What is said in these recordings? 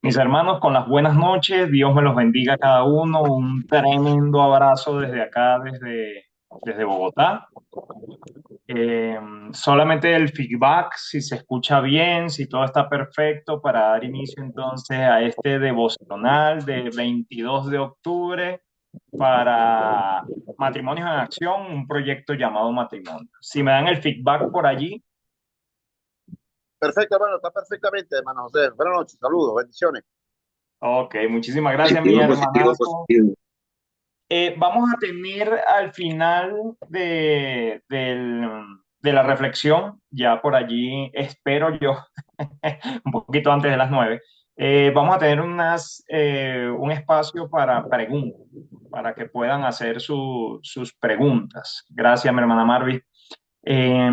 Mis hermanos, con las buenas noches, Dios me los bendiga a cada uno. Un tremendo abrazo desde acá, desde Bogotá. Eh, Solamente el feedback, si se escucha bien, si todo está perfecto, para dar inicio entonces a este devocional de 22 de octubre para Matrimonios en Acción, un proyecto llamado Matrimonio. Si me dan el feedback por allí. Perfecto, hermano, está perfectamente, hermano José. Buenas noches, saludos, bendiciones. Ok, muchísimas gracias, mi Positivo, positivo, hermanazo. positivo. Vamos a tener al final de la reflexión, ya por allí espero yo, un poquito antes de las 9, vamos a tener un espacio para preguntas, para que puedan hacer sus preguntas. Gracias, mi hermana Marvis. Eh,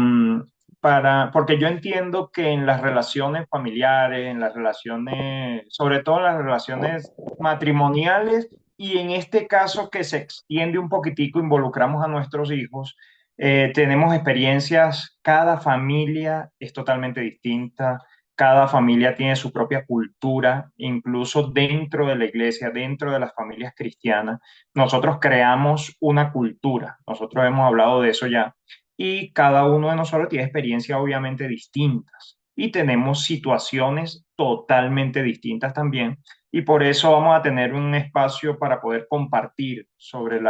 Porque yo entiendo que en las relaciones familiares, en las relaciones, sobre todo en las relaciones matrimoniales, y en este caso que se extiende un poquitico, involucramos a nuestros hijos, tenemos experiencias, cada familia es totalmente distinta, cada familia tiene su propia cultura, incluso dentro de la iglesia, dentro de las familias cristianas, nosotros creamos una cultura, nosotros hemos hablado de eso ya, y cada uno de nosotros tiene experiencias obviamente distintas y tenemos situaciones totalmente distintas también, y por eso vamos a tener un espacio para poder compartir sobre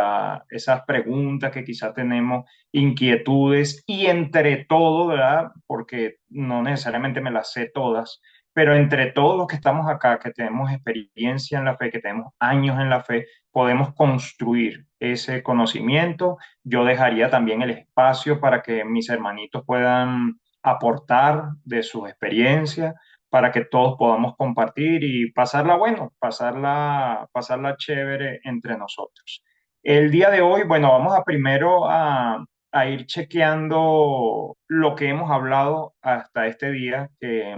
esas preguntas que quizá tenemos, inquietudes, y entre todo, ¿verdad? Porque no necesariamente me las sé todas, pero entre todos los que estamos acá, que tenemos experiencia en la fe, que tenemos años en la fe, podemos construir ese conocimiento. Yo dejaría también el espacio para que mis hermanitos puedan aportar de sus experiencias, para que todos podamos compartir y pasarla bueno, pasarla chévere entre nosotros. El día de hoy, bueno, vamos a primero a ir chequeando lo que hemos hablado hasta este día, que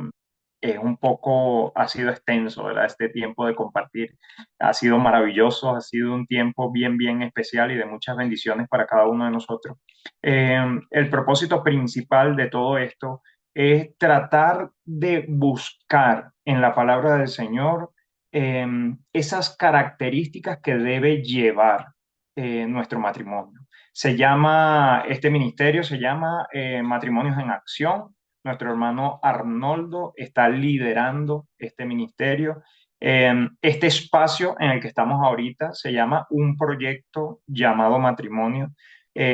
es un poco, ha sido extenso, ¿verdad? Este tiempo de compartir ha sido maravilloso, ha sido un tiempo bien, bien especial y de muchas bendiciones para cada uno de nosotros. El propósito principal de todo esto es tratar de buscar en la palabra del Señor eh, esas características que debe llevar nuestro matrimonio. Este ministerio se llama Matrimonios en Acción. Nuestro hermano Arnoldo está liderando este ministerio. Este espacio en el que estamos ahorita se llama un proyecto llamado Matrimonio.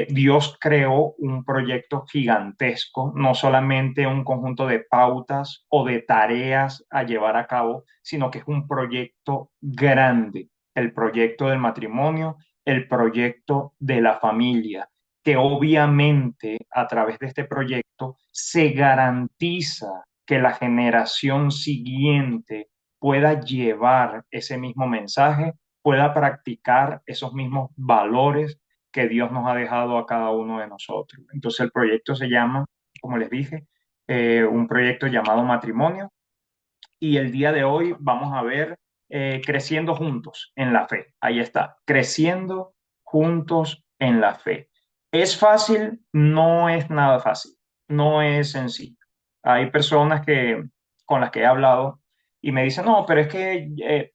Dios creó un proyecto gigantesco, no solamente un conjunto de pautas o de tareas a llevar a cabo, sino que es un proyecto grande, el proyecto del matrimonio, el proyecto de la familia, que obviamente a través de este proyecto se garantiza que la generación siguiente pueda llevar ese mismo mensaje, pueda practicar esos mismos valores que Dios nos ha dejado a cada uno de nosotros. Entonces el proyecto se llama, como les dije, un proyecto llamado Matrimonio, y el día de hoy vamos a ver creciendo juntos en la fe. Ahí está, creciendo juntos en la fe. ¿Es fácil? No es nada fácil, no es sencillo. Hay personas con las que he hablado y me dicen, no, pero es que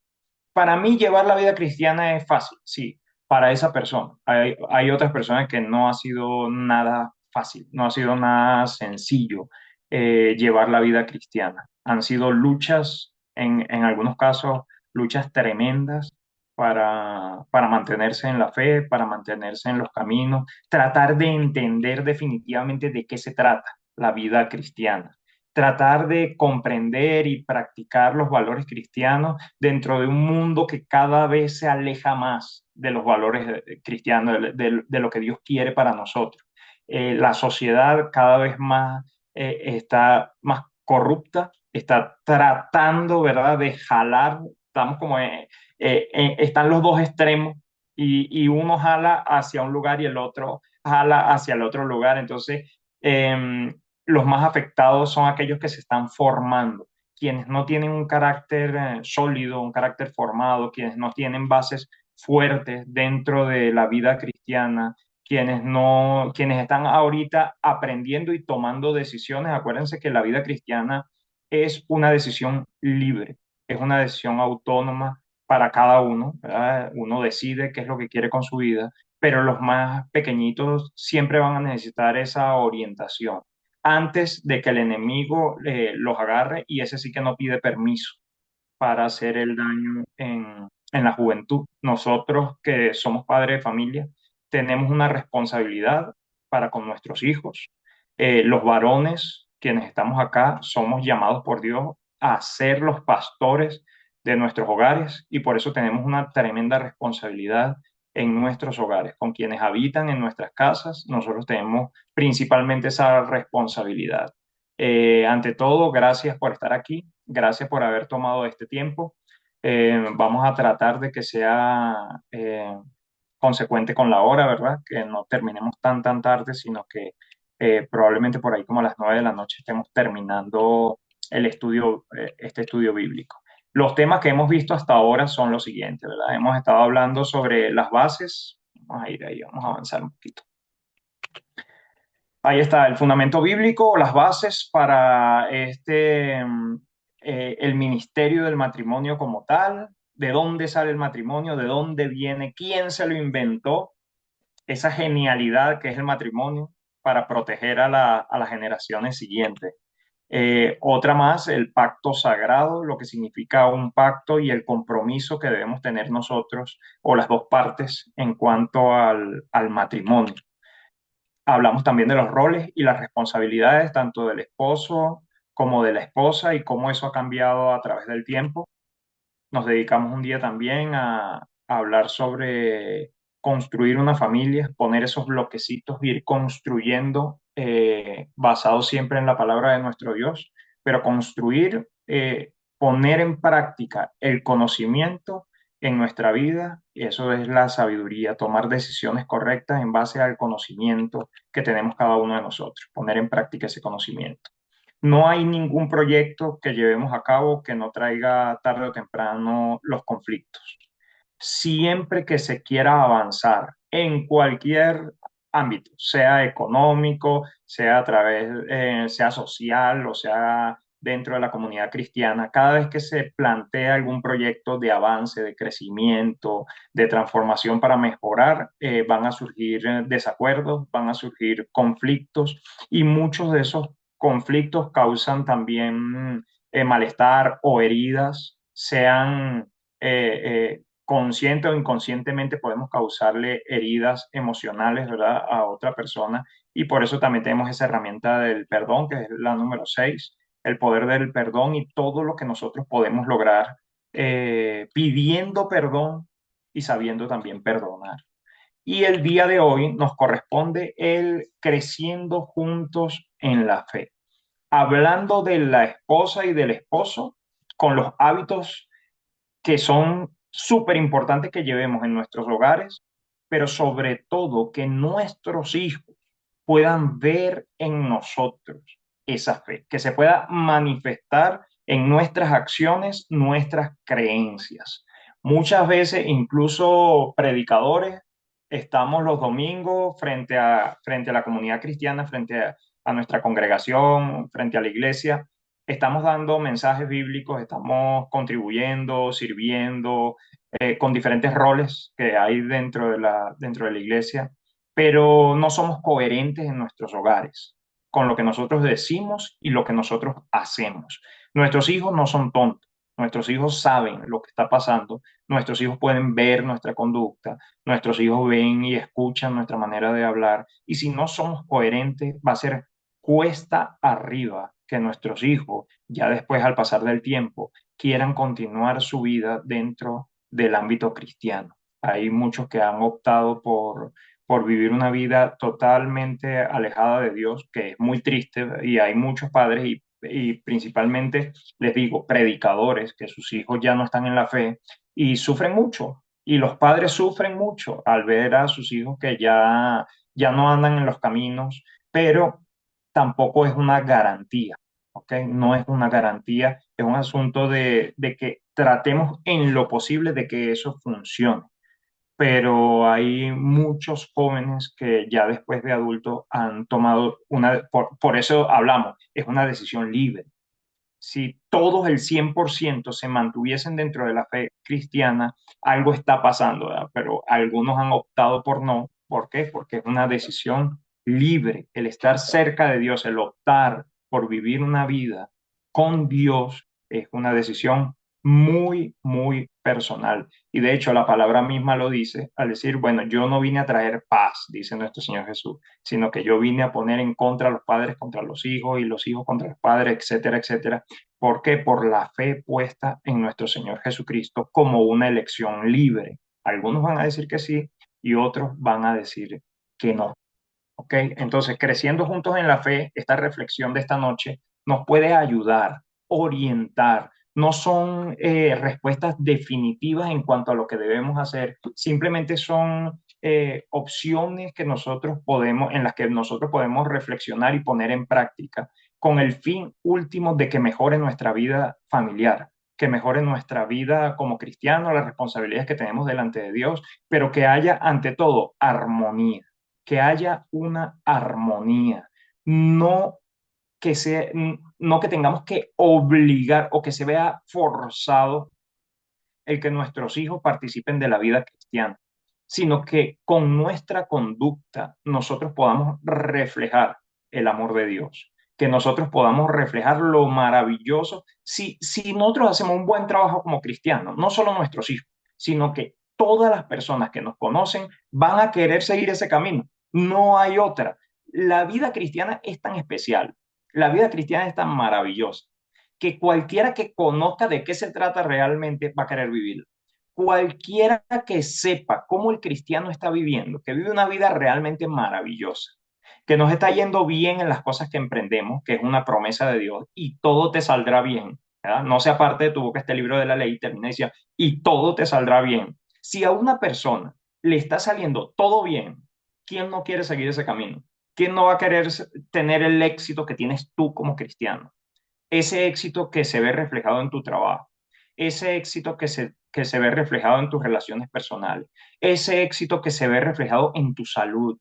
para mí llevar la vida cristiana es fácil, sí, para esa persona. Hay otras personas que no ha sido nada fácil, no ha sido nada sencillo llevar la vida cristiana. Han sido luchas, en algunos casos, luchas tremendas para mantenerse en la fe, para mantenerse en los caminos, tratar de entender definitivamente de qué se trata la vida cristiana, tratar de comprender y practicar los valores cristianos dentro de un mundo que cada vez se aleja más de los valores cristianos, de lo que Dios quiere para nosotros. La sociedad cada vez más está más corrupta, está tratando, ¿verdad?, de jalar, estamos como, están los dos extremos y uno jala hacia un lugar y el otro jala hacia el otro lugar. Entonces, los más afectados son aquellos que se están formando, quienes no tienen un carácter sólido, un carácter formado, quienes no tienen bases fuertes dentro de la vida cristiana, quienes no, quienes están ahorita aprendiendo y tomando decisiones. Acuérdense que la vida cristiana es una decisión libre, es una decisión autónoma para cada uno, ¿verdad? Uno decide qué es lo que quiere con su vida, pero los más pequeñitos siempre van a necesitar esa orientación antes de que el enemigo los agarre y ese sí que no pide permiso para hacer el daño en la juventud. Nosotros que somos padres de familia tenemos una responsabilidad para con nuestros hijos. Los varones, quienes estamos acá, somos llamados por Dios a ser los pastores de nuestros hogares y por eso tenemos una tremenda responsabilidad en nuestros hogares, con quienes habitan en nuestras casas. Nosotros tenemos principalmente esa responsabilidad. Ante todo, gracias por estar aquí, gracias por haber tomado este tiempo. Vamos a tratar de que sea consecuente con la hora, ¿verdad? Que no terminemos tan tarde, sino que probablemente por ahí como a las 9 de la noche estemos terminando el estudio, este estudio bíblico. Los temas que hemos visto hasta ahora son los siguientes, ¿verdad? Hemos estado hablando sobre las bases. Vamos a ir ahí, vamos a avanzar un poquito. Ahí está el fundamento bíblico, las bases para el ministerio del matrimonio como tal, de dónde sale el matrimonio, de dónde viene, quién se lo inventó, esa genialidad que es el matrimonio para proteger a las generaciones siguientes. Otra más, el pacto sagrado, lo que significa un pacto y el compromiso que debemos tener nosotros o las dos partes en cuanto al matrimonio. Hablamos también de los roles y las responsabilidades tanto del esposo como de la esposa y cómo eso ha cambiado a través del tiempo. Nos dedicamos un día también a hablar sobre construir una familia, poner esos bloquecitos, ir construyendo, basado siempre en la palabra de nuestro Dios, pero construir, poner en práctica el conocimiento en nuestra vida, y eso es la sabiduría, tomar decisiones correctas en base al conocimiento que tenemos cada uno de nosotros, poner en práctica ese conocimiento. No hay ningún proyecto que llevemos a cabo que no traiga tarde o temprano los conflictos. Siempre que se quiera avanzar en cualquier ámbito, sea económico, sea a través, sea social o sea dentro de la comunidad cristiana, cada vez que se plantea algún proyecto de avance, de crecimiento, de transformación para mejorar, van a surgir desacuerdos, van a surgir conflictos y muchos de esos conflictos causan también malestar o heridas, sean consciente o inconscientemente podemos causarle heridas emocionales, ¿verdad?, a otra persona. Y por eso también tenemos esa herramienta del perdón, que es la número 6, el poder del perdón y todo lo que nosotros podemos lograr pidiendo perdón y sabiendo también perdonar. Y el día de hoy nos corresponde el creciendo juntos en la fe, hablando de la esposa y del esposo con los hábitos que son súper importantes que llevemos en nuestros hogares, pero sobre todo que nuestros hijos puedan ver en nosotros esa fe, que se pueda manifestar en nuestras acciones, nuestras creencias. Muchas veces, incluso predicadores, estamos los domingos frente a la comunidad cristiana, a nuestra congregación, frente a la iglesia, estamos dando mensajes bíblicos, estamos contribuyendo, sirviendo, con diferentes roles que hay dentro de la iglesia, pero no somos coherentes en nuestros hogares con lo que nosotros decimos y lo que nosotros hacemos. Nuestros hijos no son tontos, nuestros hijos saben lo que está pasando, nuestros hijos pueden ver nuestra conducta, nuestros hijos ven y escuchan nuestra manera de hablar, y si no somos coherentes, va a ser cuesta arriba que nuestros hijos, ya después al pasar del tiempo, quieran continuar su vida dentro del ámbito cristiano. Hay muchos que han optado por vivir una vida totalmente alejada de Dios, que es muy triste, y hay muchos padres y principalmente, les digo, predicadores, que sus hijos ya no están en la fe y sufren mucho. Y los padres sufren mucho al ver a sus hijos que ya no andan en los caminos, pero tampoco es una garantía, ¿ok? No es una garantía, es un asunto de que tratemos en lo posible de que eso funcione, pero hay muchos jóvenes que ya después de adultos han tomado por eso hablamos, es una decisión libre. si todos el 100% se mantuviesen dentro de la fe cristiana, algo está pasando, ¿verdad? Pero algunos han optado por no. ¿Por qué? Porque es una decisión libre. El estar cerca de Dios, el optar por vivir una vida con Dios, es una decisión muy, muy personal. Y de hecho, la palabra misma lo dice al decir, bueno, yo no vine a traer paz, dice nuestro Señor Jesús, sino que yo vine a poner en contra a los padres contra los hijos y los hijos contra los padres, etcétera, etcétera. ¿Por qué? Por la fe puesta en nuestro Señor Jesucristo como una elección libre. Algunos van a decir que sí y otros van a decir que no. ¿Ok? Entonces, creciendo juntos en la fe, esta reflexión de esta noche nos puede ayudar, orientar. No son respuestas definitivas en cuanto a lo que debemos hacer, simplemente son opciones que nosotros podemos, en las que nosotros podemos reflexionar y poner en práctica con el fin último de que mejore nuestra vida familiar, que mejore nuestra vida como cristianos, las responsabilidades que tenemos delante de Dios, pero que haya ante todo armonía, que haya una armonía, no que sea, no que tengamos que obligar o que se vea forzado el que nuestros hijos participen de la vida cristiana, sino que con nuestra conducta nosotros podamos reflejar el amor de Dios, que nosotros podamos reflejar lo maravilloso. Si nosotros hacemos un buen trabajo como cristianos, no solo nuestros hijos, sino que todas las personas que nos conocen van a querer seguir ese camino. No hay otra. La vida cristiana es tan especial, la vida cristiana es tan maravillosa que cualquiera que conozca de qué se trata realmente va a querer vivir. Cualquiera que sepa cómo el cristiano está viviendo, que vive una vida realmente maravillosa, que nos está yendo bien en las cosas que emprendemos, que es una promesa de Dios, y todo te saldrá bien, ¿verdad? No se aparte de tu boca este libro de la ley, termina diciendo, y todo te saldrá bien. Si a una persona le está saliendo todo bien, ¿quién no quiere seguir ese camino? ¿Quién no va a querer tener el éxito que tienes tú como cristiano? Ese éxito que se ve reflejado en tu trabajo, ese éxito que se ve reflejado en tus relaciones personales, ese éxito que se ve reflejado en tu salud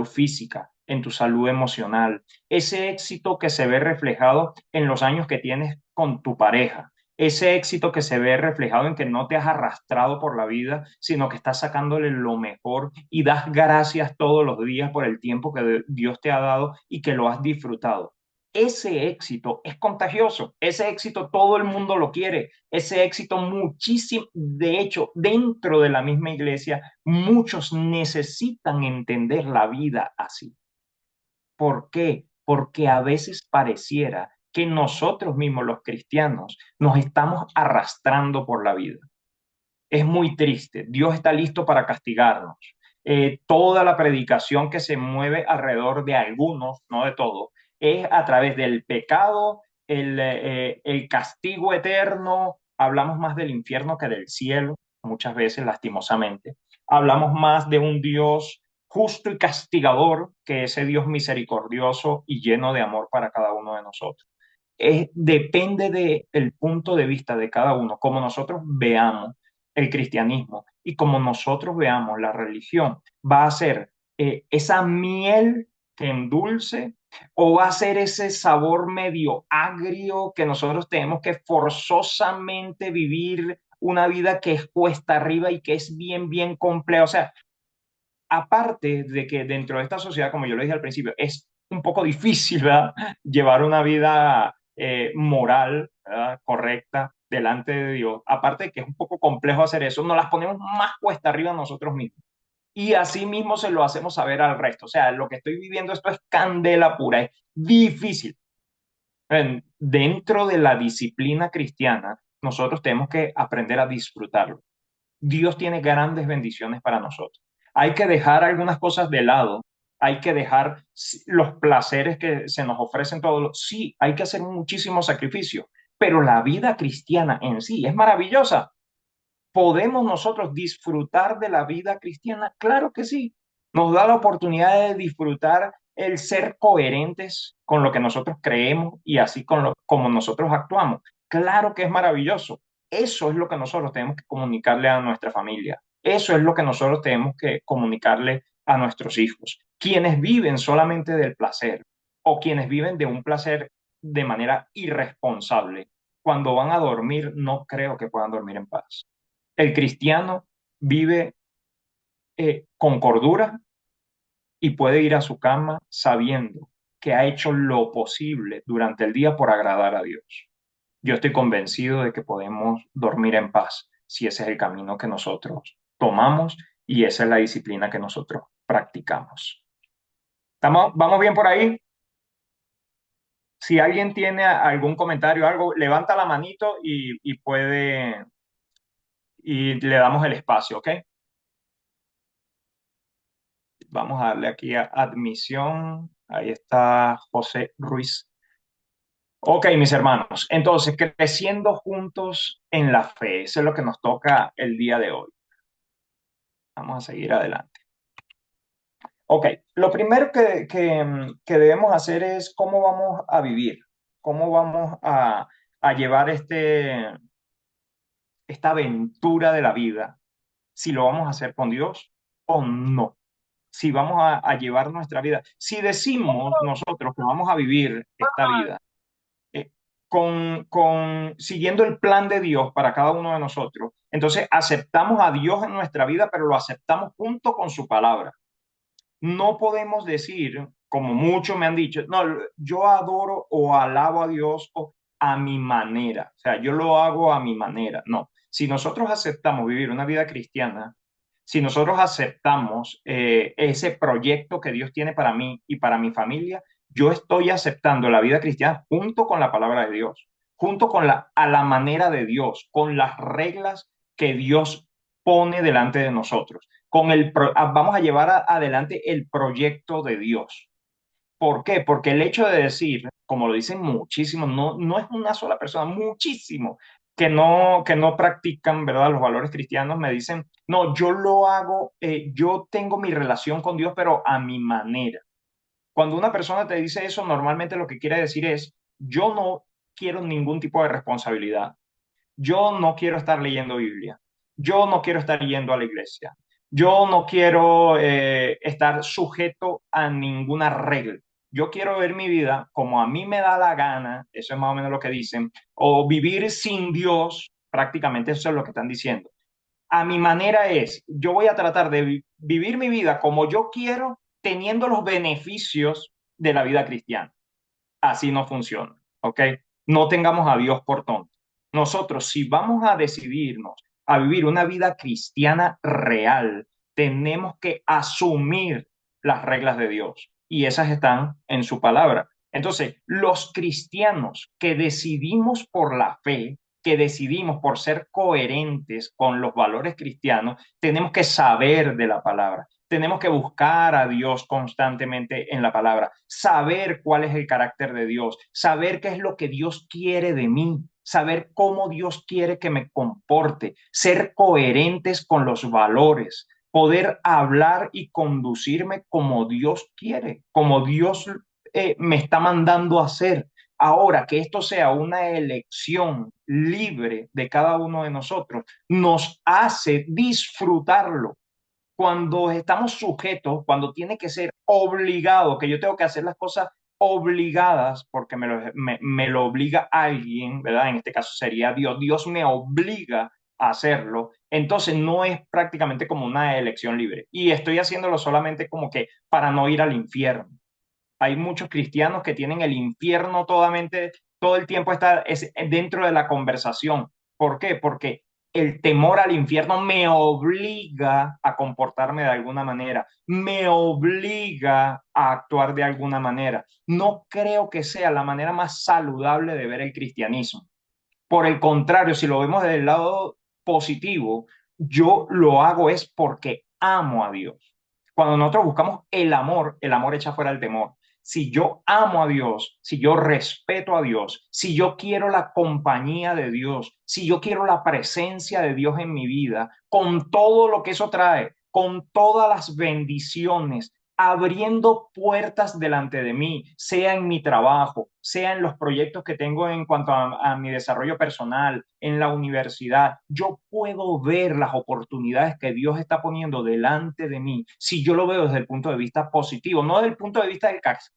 física, en tu salud emocional, ese éxito que se ve reflejado en los años que tienes con tu pareja. Ese éxito que se ve reflejado en que no te has arrastrado por la vida, sino que estás sacándole lo mejor y das gracias todos los días por el tiempo que Dios te ha dado y que lo has disfrutado. Ese éxito es contagioso, ese éxito todo el mundo lo quiere, ese éxito muchísimo, de hecho, dentro de la misma iglesia, muchos necesitan entender la vida así. ¿Por qué? Porque a veces pareciera que nosotros mismos, los cristianos, nos estamos arrastrando por la vida. Es muy triste. Dios está listo para castigarnos. Toda la predicación que se mueve alrededor de algunos, no de todos, es a través del pecado, el castigo eterno. Hablamos más del infierno que del cielo, muchas veces, lastimosamente. Hablamos más de un Dios justo y castigador que ese Dios misericordioso y lleno de amor para cada uno de nosotros. Depende del punto de vista de cada uno, como nosotros veamos el cristianismo y como nosotros veamos la religión, va a ser esa miel que endulce o va a ser ese sabor medio agrio que nosotros tenemos que forzosamente vivir una vida que es cuesta arriba y que es bien, bien compleja. O sea, aparte de que dentro de esta sociedad, como yo lo dije al principio, es un poco difícil, ¿verdad? Llevar una vida moral, ¿verdad? Correcta delante de Dios. Aparte de que es un poco complejo hacer eso, nos las ponemos más cuesta arriba nosotros mismos. Y así mismo se lo hacemos saber al resto. O sea, lo que estoy viviendo, esto es candela pura, es difícil. Dentro de la disciplina cristiana, nosotros tenemos que aprender a disfrutarlo. Dios tiene grandes bendiciones para nosotros. Hay que dejar algunas cosas de lado, hay que dejar los placeres que se nos ofrecen todos. Sí, hay que hacer muchísimo sacrificio, pero la vida cristiana en sí es maravillosa. ¿Podemos nosotros disfrutar de la vida cristiana? Claro que sí. Nos da la oportunidad de disfrutar el ser coherentes con lo que nosotros creemos y así como nosotros actuamos. Claro que es maravilloso. Eso es lo que nosotros tenemos que comunicarle a nuestra familia. Eso es lo que nosotros tenemos que comunicarle a nuestros hijos. Quienes viven solamente del placer o quienes viven de un placer de manera irresponsable. Cuando van a dormir, no creo que puedan dormir en paz. El cristiano vive con cordura y puede ir a su cama sabiendo que ha hecho lo posible durante el día por agradar a Dios. Yo estoy convencido de que podemos dormir en paz si ese es el camino que nosotros tomamos y esa es la disciplina que nosotros practicamos. ¿Vamos bien por ahí? Si alguien tiene algún comentario, algo, levanta la manito y puede, y le damos el espacio, ¿ok? Vamos a darle aquí a admisión. Ahí está José Ruiz. Ok, mis hermanos. Entonces, creciendo juntos en la fe. Eso es lo que nos toca el día de hoy. Vamos a seguir adelante. Ok, lo primero que debemos hacer es cómo vamos a vivir, cómo vamos a llevar esta aventura de la vida, si lo vamos a hacer con Dios o no, si vamos a llevar nuestra vida. Si decimos nosotros que vamos a vivir esta vida eh, siguiendo el plan de Dios para cada uno de nosotros, entonces aceptamos a Dios en nuestra vida, pero lo aceptamos junto con su palabra. No podemos decir, como muchos me han dicho, no, yo adoro o alabo a Dios a mi manera, o sea, yo lo hago a mi manera. No, si nosotros aceptamos vivir una vida cristiana, si nosotros aceptamos ese proyecto que Dios tiene para mí y para mi familia, yo estoy aceptando la vida cristiana junto con la palabra de Dios, junto con a la manera de Dios, con las reglas que Dios pone delante de nosotros vamos a llevar adelante el proyecto de Dios. ¿Por qué? Porque el hecho de decir, como lo dicen muchísimos, no es una sola persona, muchísimo, que no practican, ¿verdad?, los valores cristianos, me dicen, no, yo lo hago, yo tengo mi relación con Dios, pero a mi manera. Cuando una persona te dice eso, normalmente lo que quiere decir es, yo no quiero ningún tipo de responsabilidad. Yo no quiero estar leyendo Biblia. Yo no quiero estar yendo a la iglesia. Yo no quiero estar sujeto a ninguna regla. Yo quiero ver mi vida como a mí me da la gana, eso es más o menos lo que dicen, o vivir sin Dios, prácticamente eso es lo que están diciendo. A mi manera es, yo voy a tratar de vivir mi vida como yo quiero, teniendo los beneficios de la vida cristiana. Así no funciona, ¿ok? No tengamos a Dios por tonto. Nosotros, si vamos a decidirnos a vivir una vida cristiana real, tenemos que asumir las reglas de Dios y esas están en su palabra. Entonces, los cristianos que decidimos por la fe, que decidimos por ser coherentes con los valores cristianos, tenemos que saber de la palabra. Tenemos que buscar a Dios constantemente en la palabra, saber cuál es el carácter de Dios, saber qué es lo que Dios quiere de mí, saber cómo Dios quiere que me comporte, ser coherentes con los valores, poder hablar y conducirme como Dios quiere, como Dios me está mandando a hacer. Ahora, que esto sea una elección libre de cada uno de nosotros, nos hace disfrutarlo cuando estamos sujetos, cuando tiene que ser obligado, que yo tengo que hacer las cosas obligadas, porque me lo obliga alguien, ¿verdad? En este caso sería Dios. Dios me obliga a hacerlo. Entonces no es prácticamente como una elección libre. Y estoy haciéndolo solamente como que para no ir al infierno. Hay muchos cristianos que tienen el infierno totalmente, todo el tiempo está dentro de la conversación. ¿Por qué? Porque el temor al infierno me obliga a comportarme de alguna manera, me obliga a actuar de alguna manera. No creo que sea la manera más saludable de ver el cristianismo. Por el contrario, si lo vemos desde el lado positivo, yo lo hago es porque amo a Dios. Cuando nosotros buscamos el amor echa fuera el temor. Si yo amo a Dios, si yo respeto a Dios, si yo quiero la compañía de Dios, si yo quiero la presencia de Dios en mi vida, con todo lo que eso trae, con todas las bendiciones, abriendo puertas delante de mí, sea en mi trabajo, sea en los proyectos que tengo en cuanto a mi desarrollo personal, en la universidad. Yo puedo ver las oportunidades que Dios está poniendo delante de mí si yo lo veo desde el punto de vista positivo, no desde el punto de vista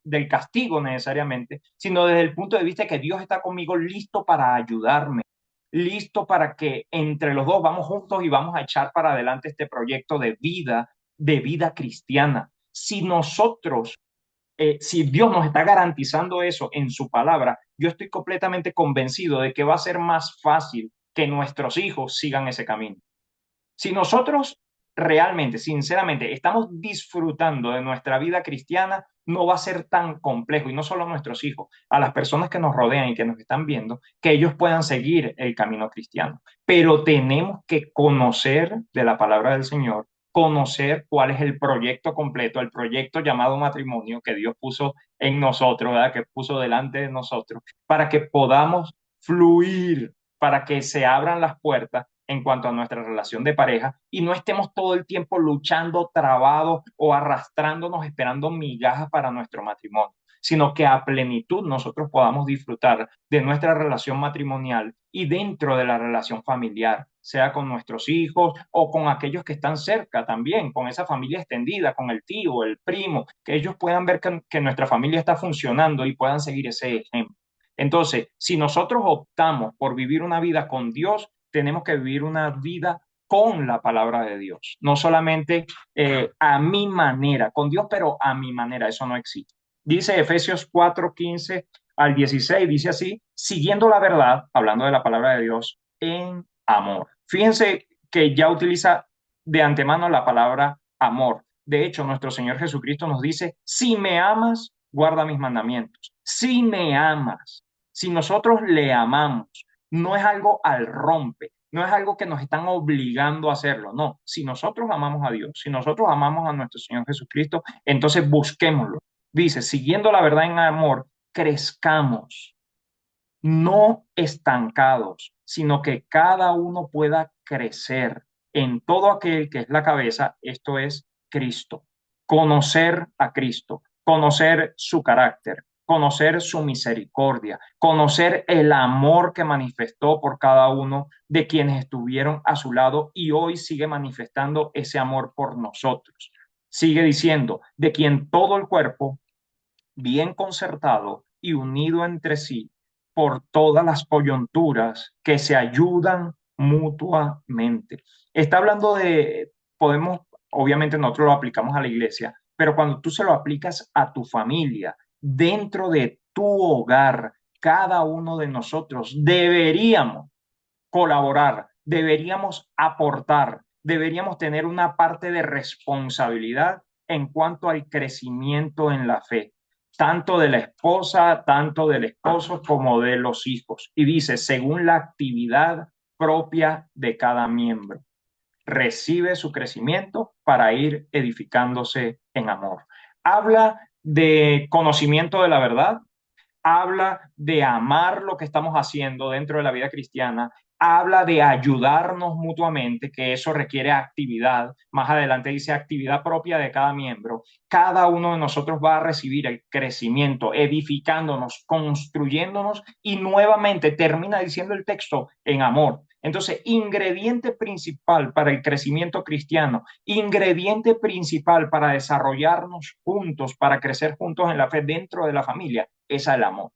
del castigo necesariamente, sino desde el punto de vista de que Dios está conmigo listo para ayudarme, listo para que entre los dos vamos juntos y vamos a echar para adelante este proyecto de vida cristiana. Si nosotros, si Dios nos está garantizando eso en su palabra, yo estoy completamente convencido de que va a ser más fácil que nuestros hijos sigan ese camino. Si nosotros realmente, sinceramente, estamos disfrutando de nuestra vida cristiana, no va a ser tan complejo, y no solo a nuestros hijos, a las personas que nos rodean y que nos están viendo, que ellos puedan seguir el camino cristiano. Pero tenemos que conocer de la palabra del Señor, conocer cuál es el proyecto completo, el proyecto llamado matrimonio que Dios puso en nosotros, ¿verdad? Que puso delante de nosotros, para que podamos fluir, para que se abran las puertas en cuanto a nuestra relación de pareja y no estemos todo el tiempo luchando, trabados o arrastrándonos esperando migajas para nuestro matrimonio, sino que a plenitud nosotros podamos disfrutar de nuestra relación matrimonial y dentro de la relación familiar, sea con nuestros hijos o con aquellos que están cerca también, con esa familia extendida, con el tío, el primo, que ellos puedan ver que nuestra familia está funcionando y puedan seguir ese ejemplo. Entonces, si nosotros optamos por vivir una vida con Dios, tenemos que vivir una vida con la palabra de Dios, no solamente a mi manera, con Dios, pero a mi manera, eso no existe. Dice Efesios 4:15 al 16, dice así, siguiendo la verdad, hablando de la palabra de Dios, en amor. Fíjense que ya utiliza de antemano la palabra amor. De hecho, nuestro Señor Jesucristo nos dice, si me amas, guarda mis mandamientos. Si me amas, si nosotros le amamos, no es algo al rompe, no es algo que nos están obligando a hacerlo, no. Si nosotros amamos a Dios, si nosotros amamos a nuestro Señor Jesucristo, entonces busquémoslo. Dice, siguiendo la verdad en amor, crezcamos, no estancados, sino que cada uno pueda crecer en todo aquel que es la cabeza, esto es Cristo. Conocer a Cristo, conocer su carácter, conocer su misericordia, conocer el amor que manifestó por cada uno de quienes estuvieron a su lado y hoy sigue manifestando ese amor por nosotros. Sigue diciendo, de quien todo el cuerpo, bien concertado y unido entre sí por todas las coyunturas que se ayudan mutuamente. Está hablando de, podemos, obviamente nosotros lo aplicamos a la iglesia, pero cuando tú se lo aplicas a tu familia, dentro de tu hogar, cada uno de nosotros deberíamos colaborar, deberíamos aportar, deberíamos tener una parte de responsabilidad en cuanto al crecimiento en la fe, tanto de la esposa, tanto del esposo como de los hijos. Y dice, según la actividad propia de cada miembro, recibe su crecimiento para ir edificándose en amor. Habla de conocimiento de la verdad, habla de amar lo que estamos haciendo dentro de la vida cristiana, habla de ayudarnos mutuamente, que eso requiere actividad. Más adelante dice actividad propia de cada miembro. Cada uno de nosotros va a recibir el crecimiento, edificándonos, construyéndonos y nuevamente termina diciendo el texto en amor. Entonces, ingrediente principal para el crecimiento cristiano, ingrediente principal para desarrollarnos juntos, para crecer juntos en la fe dentro de la familia, es el amor.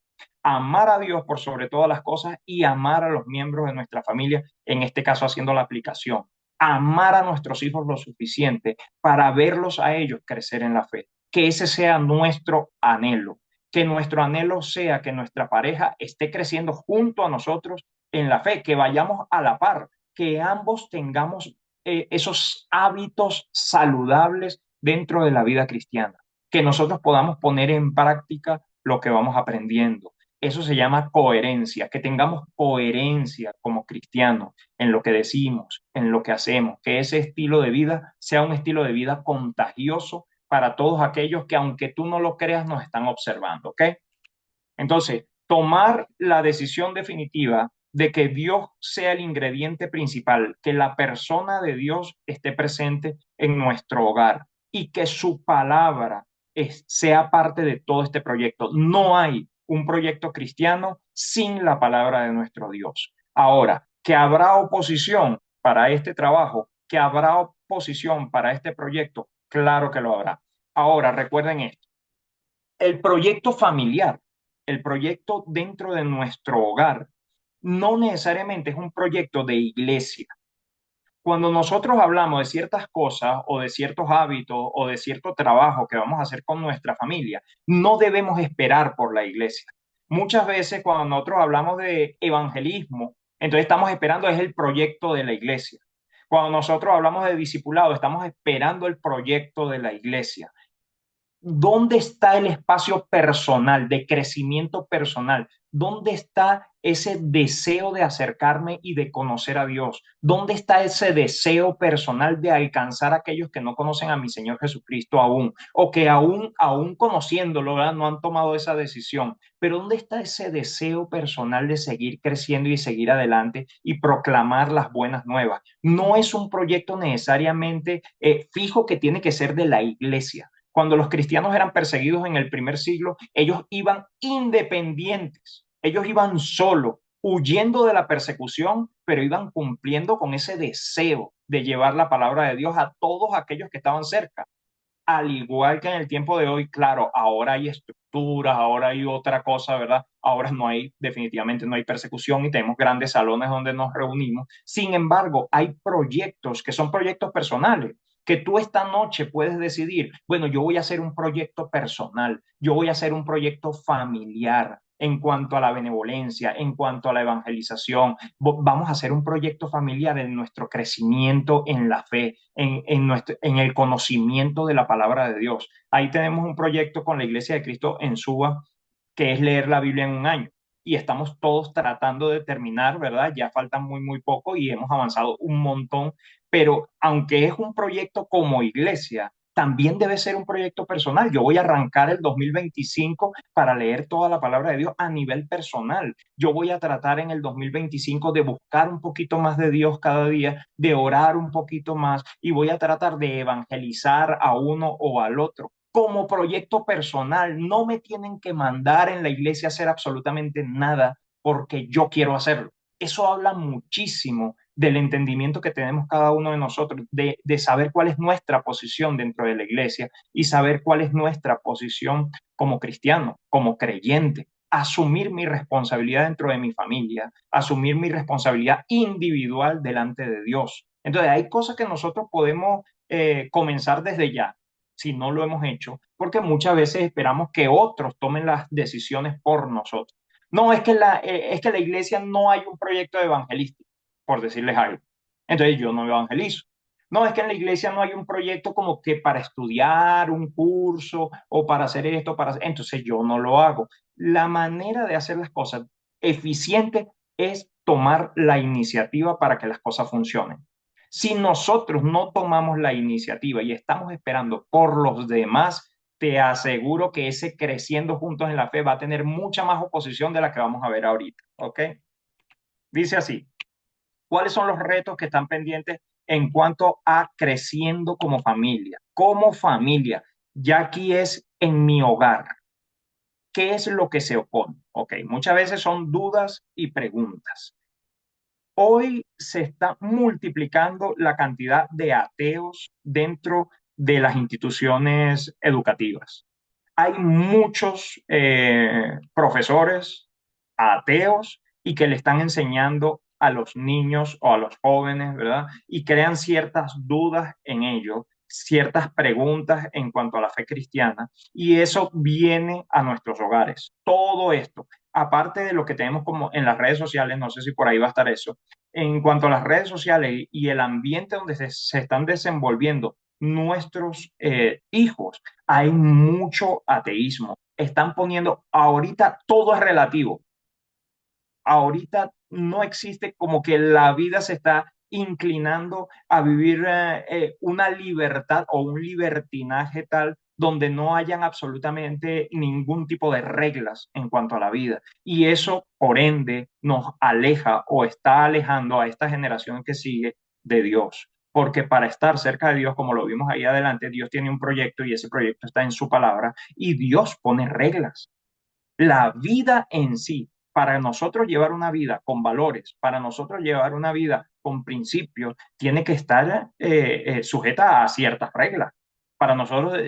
Amar a Dios por sobre todas las cosas y amar a los miembros de nuestra familia, en este caso haciendo la aplicación. Amar a nuestros hijos lo suficiente para verlos a ellos crecer en la fe. Que ese sea nuestro anhelo. Que nuestro anhelo sea que nuestra pareja esté creciendo junto a nosotros en la fe, que vayamos a la par, que ambos tengamos esos hábitos saludables dentro de la vida cristiana, que nosotros podamos poner en práctica lo que vamos aprendiendo. Eso se llama coherencia, que tengamos coherencia como cristianos en lo que decimos, en lo que hacemos, que ese estilo de vida sea un estilo de vida contagioso para todos aquellos que aunque tú no lo creas nos están observando, ¿ok? Entonces, tomar la decisión definitiva de que Dios sea el ingrediente principal, que la persona de Dios esté presente en nuestro hogar. y que su palabra sea parte de todo este proyecto. No hay un proyecto cristiano sin la palabra de nuestro Dios. Ahora, que habrá oposición para este trabajo, que habrá oposición para este proyecto, claro que lo habrá. Ahora, recuerden esto, el proyecto familiar, el proyecto dentro de nuestro hogar, no necesariamente es un proyecto de iglesia. Cuando nosotros hablamos de ciertas cosas o de ciertos hábitos o de cierto trabajo que vamos a hacer con nuestra familia, no debemos esperar por la iglesia. Muchas veces cuando nosotros hablamos de evangelismo, entonces estamos esperando es el proyecto de la iglesia. Cuando nosotros hablamos de discipulado, estamos esperando el proyecto de la iglesia. ¿Dónde está el espacio personal, de crecimiento personal? ¿Dónde está ese deseo de acercarme y de conocer a Dios? ¿Dónde está ese deseo personal de alcanzar a aquellos que no conocen a mi Señor Jesucristo aún? O que aún conociéndolo, ¿verdad? No han tomado esa decisión. Pero ¿dónde está ese deseo personal de seguir creciendo y seguir adelante y proclamar las buenas nuevas? No es un proyecto necesariamente fijo que tiene que ser de la iglesia. Cuando los cristianos eran perseguidos en el primer siglo, ellos iban independientes, ellos iban solo, huyendo de la persecución, pero iban cumpliendo con ese deseo de llevar la palabra de Dios a todos aquellos que estaban cerca. Al igual que en el tiempo de hoy, claro, ahora hay estructuras, ahora hay otra cosa, ¿verdad? Ahora no hay, definitivamente no hay persecución y tenemos grandes salones donde nos reunimos. Sin embargo, hay proyectos que son proyectos personales, que tú esta noche puedes decidir, bueno, yo voy a hacer un proyecto personal, yo voy a hacer un proyecto familiar en cuanto a la benevolencia, en cuanto a la evangelización. Vamos a hacer un proyecto familiar en nuestro crecimiento en la fe, en el conocimiento de la palabra de Dios. Ahí tenemos un proyecto con la Iglesia de Cristo en Suba, que es leer la Biblia en un año. Y estamos todos tratando de terminar, ¿verdad? Ya falta muy poco y hemos avanzado un montón, pero aunque es un proyecto como iglesia, también debe ser un proyecto personal. Yo voy a arrancar el 2025 para leer toda la palabra de Dios a nivel personal. Yo voy a tratar en el 2025 de buscar un poquito más de Dios cada día, de orar un poquito más y voy a tratar de evangelizar a uno o al otro como proyecto personal. No me tienen que mandar en la iglesia a hacer absolutamente nada porque yo quiero hacerlo. Eso habla muchísimo del entendimiento que tenemos cada uno de nosotros, de saber cuál es nuestra posición dentro de la iglesia y saber cuál es nuestra posición como cristiano, como creyente. Asumir mi responsabilidad dentro de mi familia, asumir mi responsabilidad individual delante de Dios. Entonces, hay cosas que nosotros podemos comenzar desde ya, si no lo hemos hecho, porque muchas veces esperamos que otros tomen las decisiones por nosotros. No, es que la iglesia no hay un proyecto evangelístico, por decirles algo. Entonces yo no evangelizo. No, es que en la iglesia no hay un proyecto como que para estudiar un curso o para hacer esto, entonces yo no lo hago. La manera de hacer las cosas eficiente es tomar la iniciativa para que las cosas funcionen. Si nosotros no tomamos la iniciativa y estamos esperando por los demás, te aseguro que ese creciendo juntos en la fe va a tener mucha más oposición de la que vamos a ver ahorita. ¿Ok? Dice así, ¿cuáles son los retos que están pendientes en cuanto a creciendo como familia? Como familia, ya aquí es en mi hogar. ¿Qué es lo que se opone? Ok, muchas veces son dudas y preguntas. Hoy se está multiplicando la cantidad de ateos dentro de las instituciones educativas. Hay muchos profesores ateos y que le están enseñando a los niños o a los jóvenes, ¿verdad? Y crean ciertas dudas en ellos, ciertas preguntas en cuanto a la fe cristiana, y eso viene a nuestros hogares. Todo esto, aparte de lo que tenemos como en las redes sociales, no sé si por ahí va a estar eso, en cuanto a las redes sociales y el ambiente donde se están desenvolviendo nuestros hijos, hay mucho ateísmo. Están poniendo, ahorita todo es relativo. Ahorita no existe como que la vida se está inclinando a vivir una libertad o un libertinaje tal donde no hayan absolutamente ningún tipo de reglas en cuanto a la vida. Y eso, por ende, nos aleja o está alejando a esta generación que sigue de Dios. porque para estar cerca de Dios, como lo vimos ahí adelante, Dios tiene un proyecto y ese proyecto está en su palabra y Dios pone reglas. La vida en sí, para nosotros llevar una vida con valores, para nosotros llevar una vida con principios, tiene que estar sujeta a ciertas reglas. Para nosotros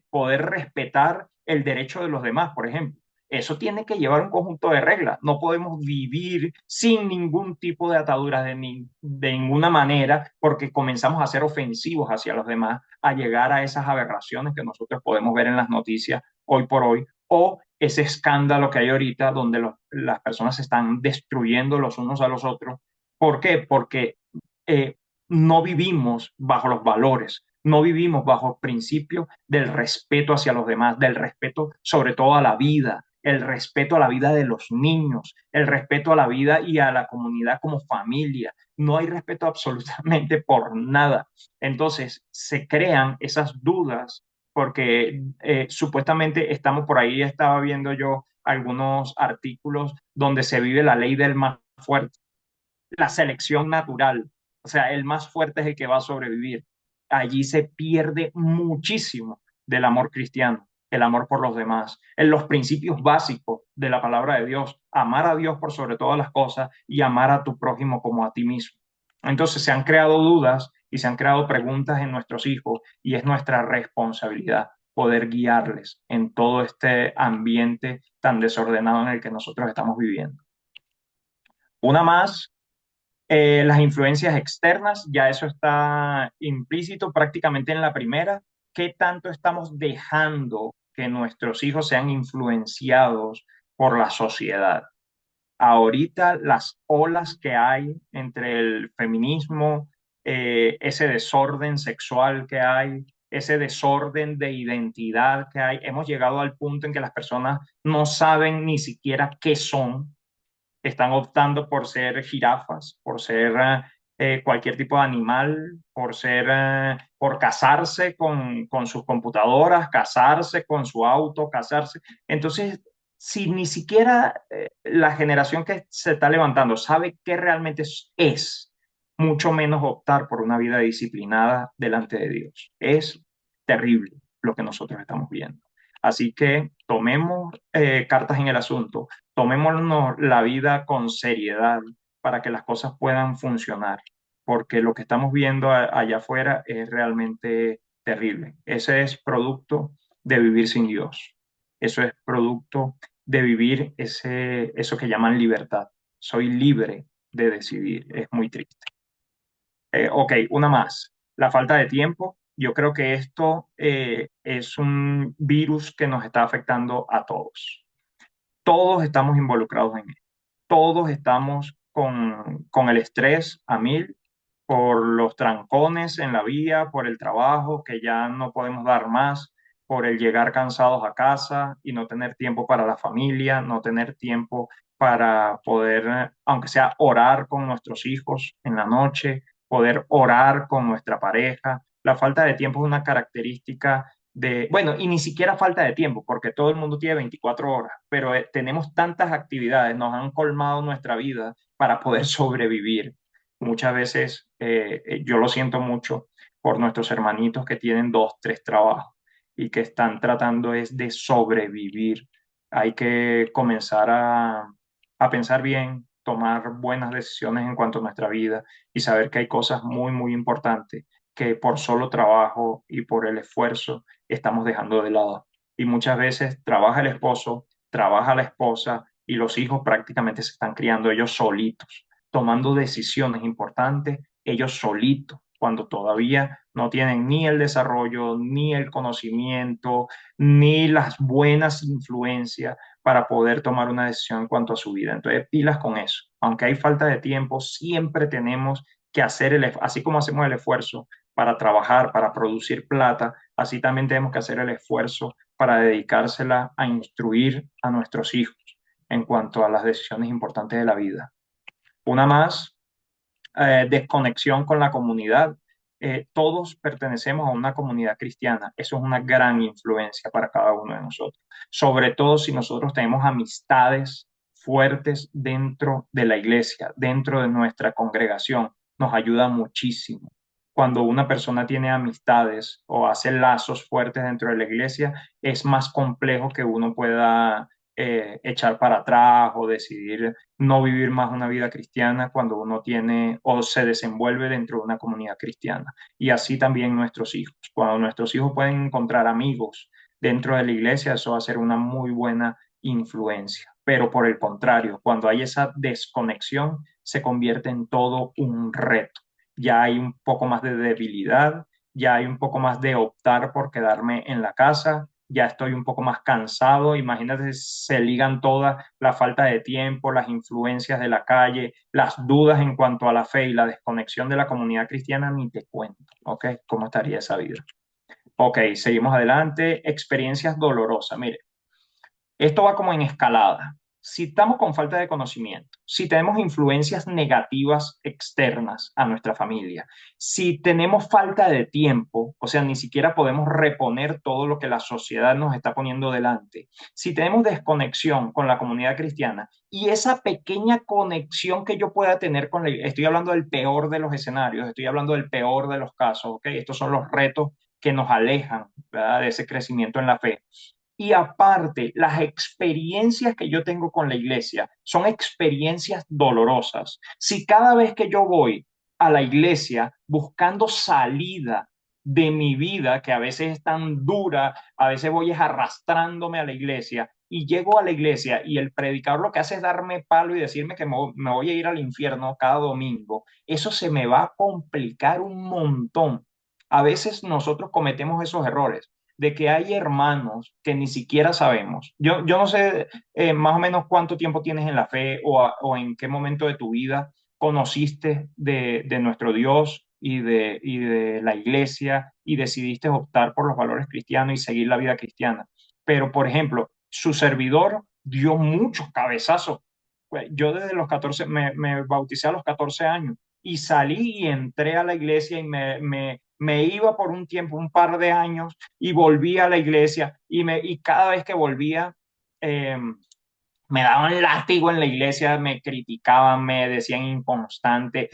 poder respetar el derecho de los demás, por ejemplo. Eso tiene que llevar un conjunto de reglas. No podemos vivir sin ningún tipo de ataduras de ninguna manera porque comenzamos a ser ofensivos hacia los demás, a llegar a esas aberraciones que nosotros podemos ver en las noticias hoy por hoy o ese escándalo que hay ahorita donde las personas se están destruyendo los unos a los otros. ¿Por qué? Porque eh, no vivimos bajo los valores, no vivimos bajo principios del respeto hacia los demás, del respeto sobre todo a la vida, el respeto a la vida de los niños, el respeto a la vida y a la comunidad como familia. No hay respeto absolutamente por nada. Entonces se crean esas dudas porque supuestamente estamos por ahí, estaba viendo yo algunos artículos donde se vive la ley del más fuerte, la selección natural, o sea, el más fuerte es el que va a sobrevivir. Allí se pierde muchísimo del amor cristiano, el amor por los demás, en los principios básicos de la palabra de Dios, amar a Dios por sobre todas las cosas y amar a tu prójimo como a ti mismo. Entonces se han creado dudas y se han creado preguntas en nuestros hijos y es nuestra responsabilidad poder guiarles en todo este ambiente tan desordenado en el que nosotros estamos viviendo. Una más, las influencias externas, ya eso está implícito prácticamente en la primera. ¿Qué tanto estamos dejando que nuestros hijos sean influenciados por la sociedad? Ahorita las olas que hay entre el feminismo, ese desorden sexual que hay, ese desorden de identidad que hay, hemos llegado al punto en que las personas no saben ni siquiera qué son, están optando por ser jirafas, por ser cualquier tipo de animal, por casarse con sus computadoras, casarse con su auto, casarse. Entonces, si ni siquiera la generación que se está levantando sabe qué realmente es, mucho menos optar por una vida disciplinada delante de Dios. Es terrible lo que nosotros estamos viendo. Así que tomemos cartas en el asunto, tomémonos la vida con seriedad para que las cosas puedan funcionar, porque lo que estamos viendo allá afuera es realmente terrible. Ese es producto de vivir sin Dios. Eso es producto de vivir eso que llaman libertad. Soy libre de decidir. Es muy triste. Ok, una más. La falta de tiempo. Yo creo que esto es un virus que nos está afectando a todos. Todos estamos involucrados en él. Todos estamos con el estrés a mil por los trancones en la vía, por el trabajo que ya no podemos dar más, por el llegar cansados a casa y no tener tiempo para la familia, no tener tiempo para poder, aunque sea orar con nuestros hijos en la noche, poder orar con nuestra pareja. La falta de tiempo es una característica bueno, y ni siquiera falta de tiempo, porque todo el mundo tiene 24 horas, pero tenemos tantas actividades, nos han colmado nuestra vida para poder sobrevivir. Muchas veces yo lo siento mucho por nuestros hermanitos que tienen dos, tres trabajos y que están tratando es de sobrevivir. Hay que comenzar a pensar bien, tomar buenas decisiones en cuanto a nuestra vida y saber que hay cosas muy, muy importantes que por solo trabajo y por el esfuerzo estamos dejando de lado. Y muchas veces trabaja el esposo, trabaja la esposa y los hijos prácticamente se están criando ellos solitos, tomando decisiones importantes ellos solitos, cuando todavía no tienen ni el desarrollo, ni el conocimiento, ni las buenas influencias para poder tomar una decisión en cuanto a su vida. Entonces, pilas con eso. Aunque hay falta de tiempo, siempre tenemos que hacer así como hacemos el esfuerzo para trabajar, para producir plata, así también tenemos que hacer el esfuerzo para dedicársela a instruir a nuestros hijos en cuanto a las decisiones importantes de la vida. Una más, desconexión con la comunidad. Todos pertenecemos a una comunidad cristiana. Eso es una gran influencia para cada uno de nosotros. Sobre todo si nosotros tenemos amistades fuertes dentro de la iglesia, dentro de nuestra congregación. Nos ayuda muchísimo cuando una persona tiene amistades o hace lazos fuertes dentro de la iglesia, es más complejo que uno pueda echar para atrás o decidir no vivir más una vida cristiana cuando uno tiene o se desenvuelve dentro de una comunidad cristiana. Y así también nuestros hijos. Cuando nuestros hijos pueden encontrar amigos dentro de la iglesia, eso va a ser una muy buena influencia. Pero por el contrario, cuando hay esa desconexión, se convierte en todo un reto. Ya hay un poco más de debilidad, ya hay un poco más de optar por quedarme en la casa, ya estoy un poco más cansado. Imagínate, se ligan todas la falta de tiempo, las influencias de la calle, las dudas en cuanto a la fe y la desconexión de la comunidad cristiana, ni te cuento, ¿ok? ¿Cómo estaría esa vida? Ok, seguimos adelante. Experiencias dolorosas. Mire, esto va como en escalada. Si estamos con falta de conocimiento, si tenemos influencias negativas externas a nuestra familia, si tenemos falta de tiempo, o sea, ni siquiera podemos reponer todo lo que la sociedad nos está poniendo delante, si tenemos desconexión con la comunidad cristiana y esa pequeña conexión que yo pueda tener con la, estoy hablando del peor de los escenarios, estoy hablando del peor de los casos, ¿ok? Estos son los retos que nos alejan, ¿verdad?, de ese crecimiento en la fe. Y aparte, las experiencias que yo tengo con la iglesia son experiencias dolorosas. Si cada vez que yo voy a la iglesia buscando salida de mi vida, que a veces es tan dura, a veces voy arrastrándome a la iglesia y llego a la iglesia y el predicador lo que hace es darme palo y decirme que me voy a ir al infierno cada domingo, eso se me va a complicar un montón. A veces nosotros cometemos esos errores de que hay hermanos que ni siquiera sabemos. Yo no sé más o menos cuánto tiempo tienes en la fe o en qué momento de tu vida conociste de nuestro Dios y de la iglesia y decidiste optar por los valores cristianos y seguir la vida cristiana. Pero, por ejemplo, su servidor dio muchos cabezazos. Pues, yo desde los 14, me bauticé a los 14 años y salí y entré a la iglesia y me iba por un tiempo, un par de años, y volvía a la iglesia y cada vez que volvía eh, me daban látigo en la iglesia, me criticaban, me decían inconstante,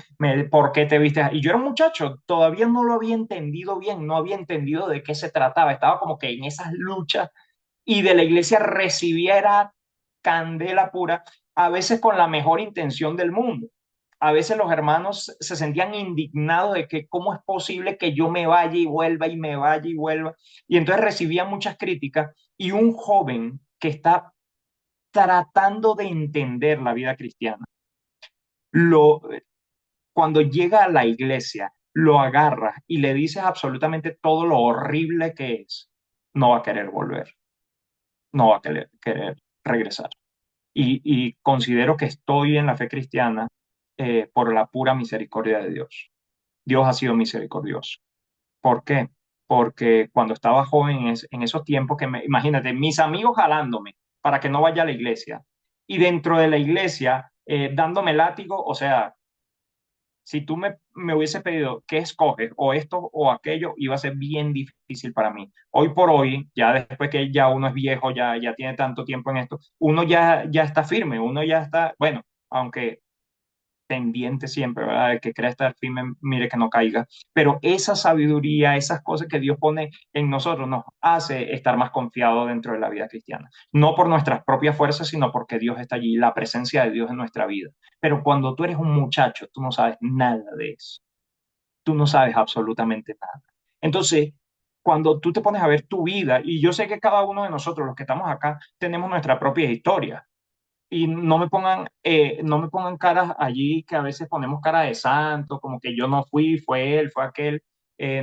¿por qué te viste? Y yo era un muchacho, todavía no lo había entendido bien, no había entendido de qué se trataba, estaba como que en esas luchas y de la iglesia recibiera candela pura, a veces con la mejor intención del mundo. A veces los hermanos se sentían indignados de que cómo es posible que yo me vaya y vuelva y me vaya y vuelva. Y entonces recibía muchas críticas y un joven que está tratando de entender la vida cristiana, lo, cuando llega a la iglesia, lo agarras y le dices absolutamente todo lo horrible que es, no va a querer volver, no va a querer regresar. Y considero que estoy en la fe cristiana por la pura misericordia de Dios. Dios ha sido misericordioso. ¿Por qué? Porque cuando estaba joven, en esos tiempos imagínate, mis amigos jalándome para que no vaya a la iglesia y dentro de la iglesia dándome látigo, o sea, si tú me hubiese pedido qué escoges, o esto o aquello, iba a ser bien difícil para mí. Hoy por hoy, ya después que ya uno es viejo, ya tiene tanto tiempo en esto, uno ya está firme, uno ya está, bueno, aunque pendiente siempre, ¿verdad? El que crea estar firme, mire que no caiga. Pero esa sabiduría, esas cosas que Dios pone en nosotros, nos hace estar más confiados dentro de la vida cristiana. No por nuestras propias fuerzas, sino porque Dios está allí, la presencia de Dios en nuestra vida. Pero cuando tú eres un muchacho, tú no sabes nada de eso. Tú no sabes absolutamente nada. Entonces, cuando tú te pones a ver tu vida, y yo sé que cada uno de nosotros, los que estamos acá, tenemos nuestra propia historia y no me pongan caras allí que a veces ponemos cara de santo, como que yo no fui, fue él, fue aquel.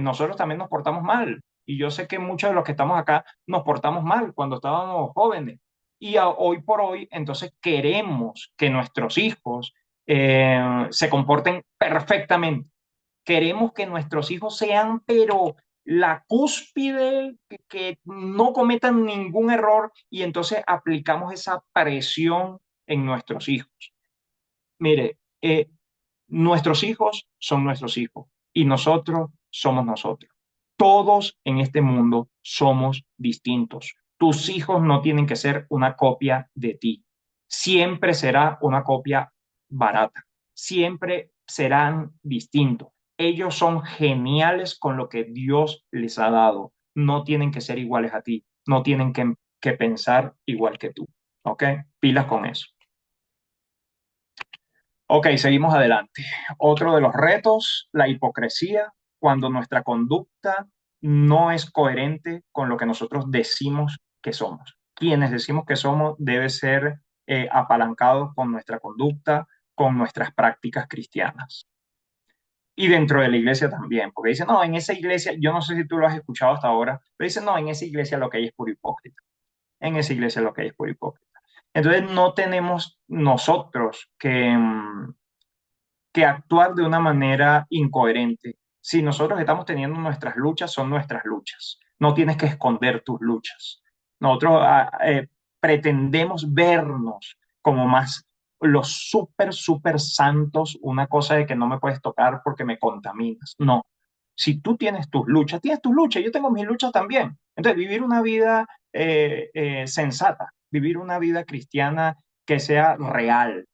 Nosotros también nos portamos mal. Y yo sé que muchos de los que estamos acá nos portamos mal cuando estábamos jóvenes. Y hoy por hoy, entonces queremos que nuestros hijos se comporten perfectamente. Queremos que nuestros hijos sean, pero la cúspide, que no cometan ningún error y entonces aplicamos esa presión en nuestros hijos. Mire, nuestros hijos son nuestros hijos y nosotros somos nosotros. Todos en este mundo somos distintos. Tus hijos no tienen que ser una copia de ti. Siempre será una copia barata. Siempre serán distintos. Ellos son geniales con lo que Dios les ha dado. No tienen que ser iguales a ti, no tienen que pensar igual que tú. ¿Ok? Pilas con eso. Ok, seguimos adelante. Otro de los retos, la hipocresía, cuando nuestra conducta no es coherente con lo que nosotros decimos que somos. Quienes decimos que somos debe ser apalancados con nuestra conducta, con nuestras prácticas cristianas. Y dentro de la iglesia también, porque dicen, no, en esa iglesia, yo no sé si tú lo has escuchado hasta ahora, pero dicen, no, en esa iglesia lo que hay es puro hipócrita. En esa iglesia lo que hay es puro hipócrita. Entonces no tenemos nosotros que actuar de una manera incoherente. Si nosotros estamos teniendo nuestras luchas, son nuestras luchas. No tienes que esconder tus luchas. Nosotros pretendemos vernos como más los súper santos, una cosa de que no me puedes tocar porque me contaminas. No. Si tú tienes tus luchas, yo tengo mis luchas también. Entonces, vivir una vida sensata, vivir una vida cristiana que sea real,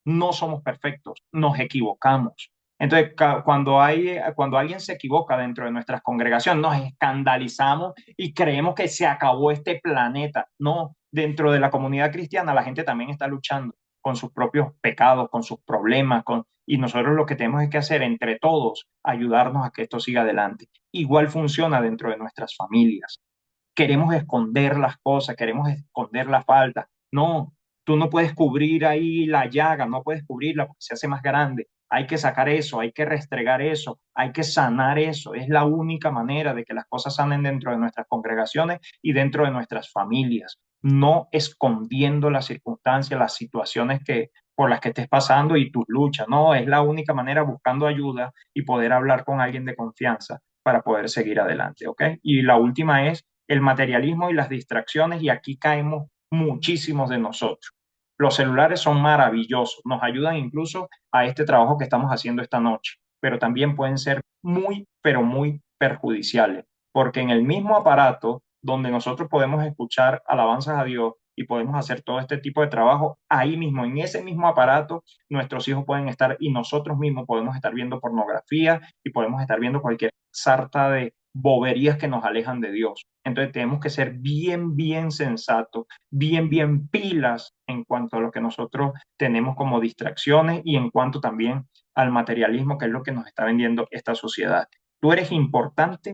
no somos perfectos, nos equivocamos. Entonces, cuando alguien se equivoca dentro de nuestras congregaciones, nos escandalizamos y creemos que se acabó este planeta. No, dentro de la comunidad cristiana la gente también está luchando con sus propios pecados, con sus problemas, y nosotros lo que tenemos es que hacer entre todos, ayudarnos a que esto siga adelante. Igual funciona dentro de nuestras familias. Queremos esconder las cosas, queremos esconder la falta. No, tú no puedes cubrir ahí la llaga, no puedes cubrirla porque se hace más grande. Hay que sacar eso, hay que restregar eso, hay que sanar eso. Es la única manera de que las cosas sanen dentro de nuestras congregaciones y dentro de nuestras familias. No escondiendo las circunstancias, las situaciones por las que estés pasando y tus luchas. No, es la única manera buscando ayuda y poder hablar con alguien de confianza para poder seguir adelante, ¿ok? Y la última es el materialismo y las distracciones, y aquí caemos muchísimos de nosotros. Los celulares son maravillosos, nos ayudan incluso a este trabajo que estamos haciendo esta noche, pero también pueden ser muy, pero muy perjudiciales, porque en el mismo aparato donde nosotros podemos escuchar alabanzas a Dios y podemos hacer todo este tipo de trabajo, ahí mismo, en ese mismo aparato, nuestros hijos pueden estar y nosotros mismos podemos estar viendo pornografía y podemos estar viendo cualquier sarta de boberías que nos alejan de Dios. Entonces tenemos que ser bien sensatos, bien pilas en cuanto a lo que nosotros tenemos como distracciones y en cuanto también al materialismo, que es lo que nos está vendiendo esta sociedad. Tú eres importante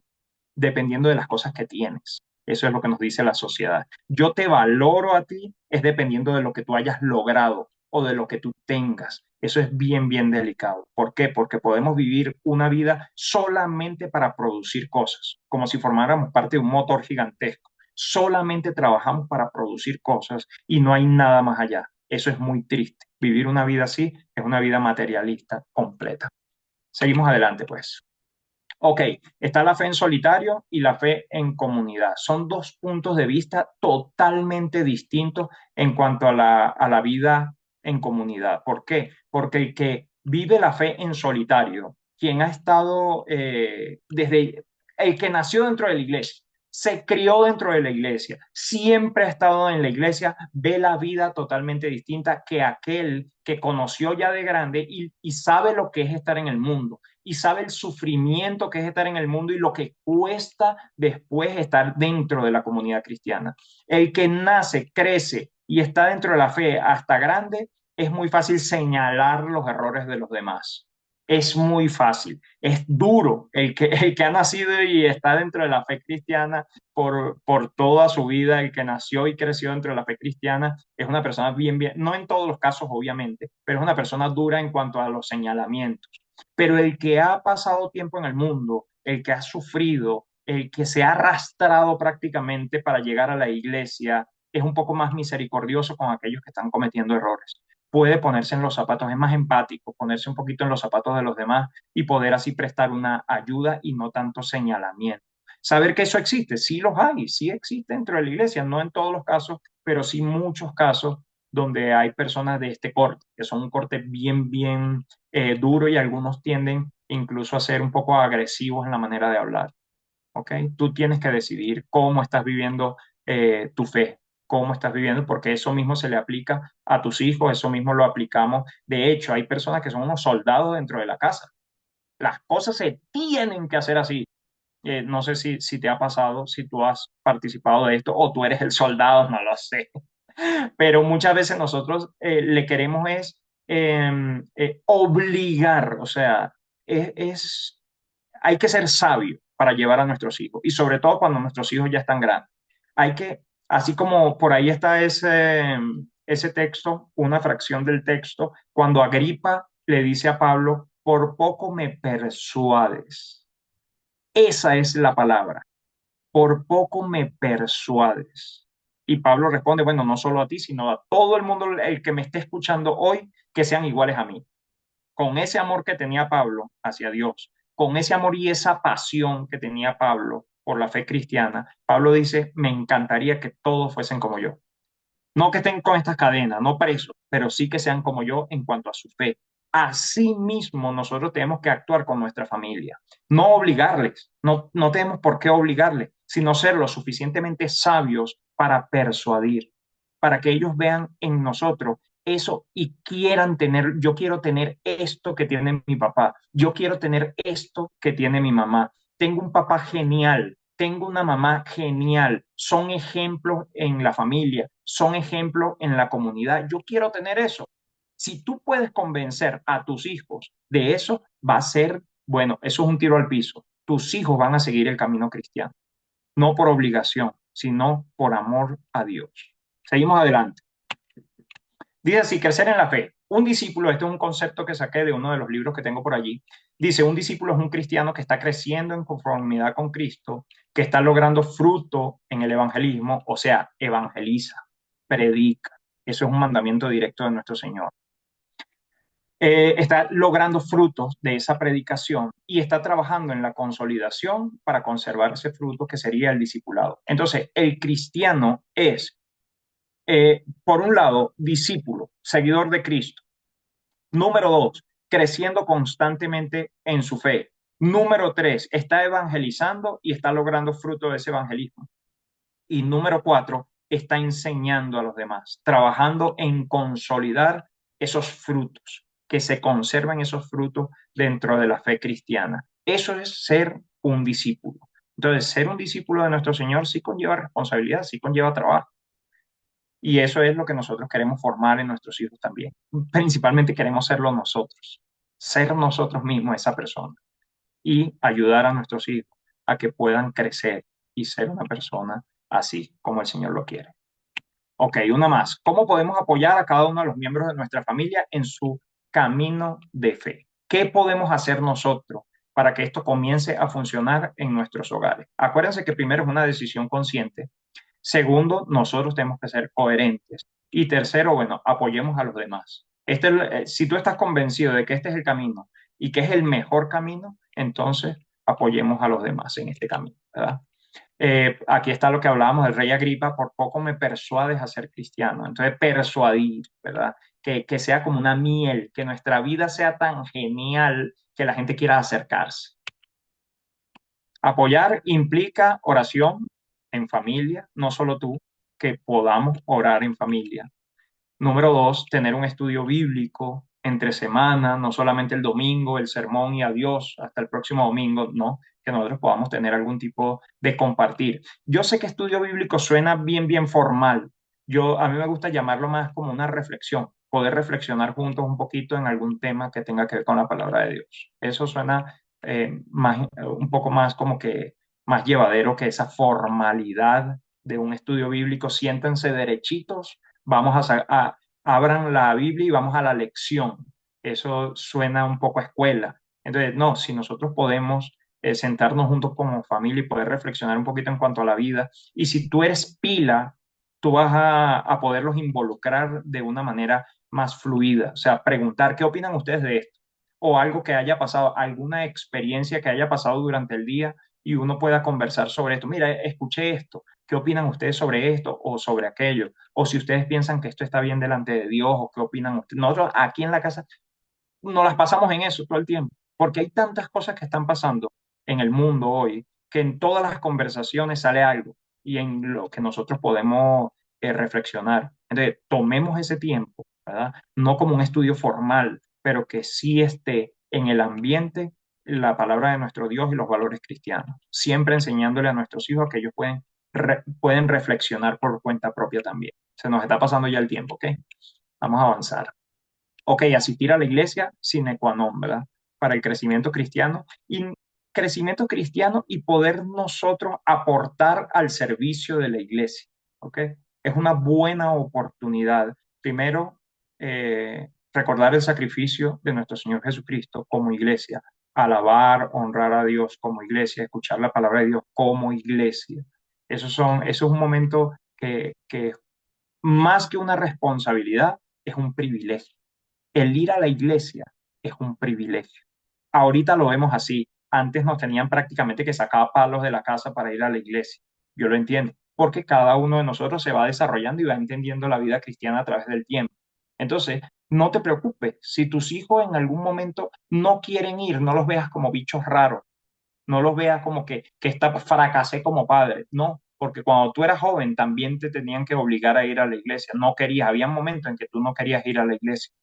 dependiendo de las cosas que tienes. Eso es lo que nos dice la sociedad. Yo te valoro a ti es dependiendo de lo que tú hayas logrado o de lo que tú tengas. Eso es bien delicado. ¿Por qué? Porque podemos vivir una vida solamente para producir cosas, como si formáramos parte de un motor gigantesco. Solamente trabajamos para producir cosas y no hay nada más allá. Eso es muy triste. Vivir una vida así es una vida materialista completa. Seguimos adelante, pues. Ok, está la fe en solitario y la fe en comunidad. Son dos puntos de vista totalmente distintos en cuanto a la vida en comunidad. ¿Por qué? Porque el que vive la fe en solitario, quien ha estado desde el que nació dentro de la iglesia, se crió dentro de la iglesia, siempre ha estado en la iglesia, ve la vida totalmente distinta que aquel que conoció ya de grande y sabe lo que es estar en el mundo y sabe el sufrimiento que es estar en el mundo y lo que cuesta después estar dentro de la comunidad cristiana. El que nace, crece y está dentro de la fe hasta grande, es muy fácil señalar los errores de los demás. Es muy fácil, es duro. El que ha nacido y está dentro de la fe cristiana por toda su vida, el que nació y creció dentro de la fe cristiana, es una persona bien, no en todos los casos obviamente, pero es una persona dura en cuanto a los señalamientos. Pero el que ha pasado tiempo en el mundo, el que ha sufrido, el que se ha arrastrado prácticamente para llegar a la iglesia, es un poco más misericordioso con aquellos que están cometiendo errores. Puede ponerse en los zapatos, es más empático, ponerse un poquito en los zapatos de los demás y poder así prestar una ayuda y no tanto señalamiento. Saber que eso existe, sí los hay, sí existe dentro de la iglesia, no en todos los casos, pero sí muchos casos donde hay personas de este corte, que son un corte bien duro y algunos tienden incluso a ser un poco agresivos en la manera de hablar. ¿Ok? Tú tienes que decidir cómo estás viviendo tu fe, cómo estás viviendo, porque eso mismo se le aplica a tus hijos, eso mismo lo aplicamos. De hecho, hay personas que son unos soldados dentro de la casa. Las cosas se tienen que hacer así. No sé si te ha pasado, si tú has participado de esto o tú eres el soldado, no lo sé. Pero muchas veces nosotros le queremos es obligar, o sea, es, hay que ser sabio para llevar a nuestros hijos y sobre todo cuando nuestros hijos ya están grandes. Hay que, así como por ahí está ese texto, una fracción del texto, cuando Agripa le dice a Pablo, por poco me persuades. Esa es la palabra, por poco me persuades. Y Pablo responde, bueno, no solo a ti, sino a todo el mundo, el que me esté escuchando hoy, que sean iguales a mí. Con ese amor que tenía Pablo hacia Dios, con ese amor y esa pasión que tenía Pablo por la fe cristiana, Pablo dice, me encantaría que todos fuesen como yo. No que estén con estas cadenas, no presos, pero sí que sean como yo en cuanto a su fe. Asimismo, nosotros tenemos que actuar con nuestra familia, no obligarles, no tenemos por qué obligarles, sino ser lo suficientemente sabios para persuadir, para que ellos vean en nosotros eso y quieran tener, yo quiero tener esto que tiene mi papá, yo quiero tener esto que tiene mi mamá. Tengo un papá genial, tengo una mamá genial, son ejemplos en la familia, son ejemplos en la comunidad. Yo quiero tener eso. Si tú puedes convencer a tus hijos de eso, va a ser, bueno, eso es un tiro al piso. Tus hijos van a seguir el camino cristiano, no por obligación, sino por amor a Dios. Seguimos adelante. Dice así, crecer en la fe. Un discípulo, este es un concepto que saqué de uno de los libros que tengo por allí. Dice, un discípulo es un cristiano que está creciendo en conformidad con Cristo, que está logrando fruto en el evangelismo, o sea, evangeliza, predica. Eso es un mandamiento directo de nuestro Señor. Está logrando frutos de esa predicación y está trabajando en la consolidación para conservar ese fruto que sería el discipulado. Entonces, el cristiano es, por un lado, discípulo, seguidor de Cristo. Número dos, creciendo constantemente en su fe. Número tres, está evangelizando y está logrando fruto de ese evangelismo. Y número cuatro, está enseñando a los demás, trabajando en consolidar esos frutos, que se conserven esos frutos dentro de la fe cristiana. Eso es ser un discípulo. Entonces, ser un discípulo de nuestro Señor sí conlleva responsabilidad, sí conlleva trabajo. Y eso es lo que nosotros queremos formar en nuestros hijos también. Principalmente queremos serlo nosotros, ser nosotros mismos esa persona y ayudar a nuestros hijos a que puedan crecer y ser una persona así como el Señor lo quiere. Ok, una más. ¿Cómo podemos apoyar a cada uno de los miembros de nuestra familia en su camino de fe? ¿Qué podemos hacer nosotros para que esto comience a funcionar en nuestros hogares? Acuérdense que primero es una decisión consciente. Segundo, nosotros tenemos que ser coherentes. Y tercero, bueno, apoyemos a los demás. Si tú estás convencido de que este es el camino y que es el mejor camino, entonces apoyemos a los demás en este camino, ¿verdad? Aquí está lo que hablábamos del rey Agripa, por poco me persuades a ser cristiano. Entonces, persuadir, ¿verdad? Que sea como una miel, que nuestra vida sea tan genial que la gente quiera acercarse. Apoyar implica oración en familia, no solo tú, que podamos orar en familia. Número dos, tener un estudio bíblico entre semana, no solamente el domingo, el sermón y adiós, hasta el próximo domingo, no, que nosotros podamos tener algún tipo de compartir. Yo sé que estudio bíblico suena bien formal. A mí me gusta llamarlo más como una reflexión, poder reflexionar juntos un poquito en algún tema que tenga que ver con la palabra de Dios. Eso suena un poco más como que más llevadero que esa formalidad de un estudio bíblico. Siéntense derechitos, abran la Biblia y vamos a la lección. Eso suena un poco a escuela. Entonces, no, si nosotros podemos sentarnos juntos como familia y poder reflexionar un poquito en cuanto a la vida, y si tú eres pila, tú vas a poderlos involucrar de una manera más fluida, o sea, preguntar qué opinan ustedes de esto, o algo que haya pasado, alguna experiencia que haya pasado durante el día y uno pueda conversar sobre esto. Mira, escuché esto, ¿qué opinan ustedes sobre esto o sobre aquello? O si ustedes piensan que esto está bien delante de Dios o qué opinan ustedes. Nosotros aquí en la casa nos las pasamos en eso todo el tiempo, porque hay tantas cosas que están pasando en el mundo hoy que en todas las conversaciones sale algo y en lo que nosotros podemos reflexionar. Entonces, tomemos ese tiempo, ¿verdad? No como un estudio formal, pero que sí esté en el ambiente la palabra de nuestro Dios y los valores cristianos, siempre enseñándole a nuestros hijos que ellos pueden reflexionar por cuenta propia también. Se nos está pasando ya el tiempo, ¿ok? Vamos a avanzar. Ok, asistir a la iglesia sine qua non, ¿verdad? Para el crecimiento cristiano y poder nosotros aportar al servicio de la iglesia, ¿ok? Es una buena oportunidad. Primero, recordar el sacrificio de nuestro Señor Jesucristo como iglesia, alabar, honrar a Dios como iglesia, escuchar la palabra de Dios como iglesia. Eso es un momento que más que una responsabilidad, es un privilegio. El ir a la iglesia es un privilegio. Ahorita lo vemos así. Antes nos tenían prácticamente que sacar palos de la casa para ir a la iglesia. Yo lo entiendo, porque cada uno de nosotros se va desarrollando y va entendiendo la vida cristiana a través del tiempo. Entonces, no te preocupes. Si tus hijos en algún momento no quieren ir, no los veas como bichos raros, no los veas como fracasé como padre. No, porque cuando tú eras joven también te tenían que obligar a ir a la iglesia. No querías, había momentos en que tú no querías ir a la iglesia,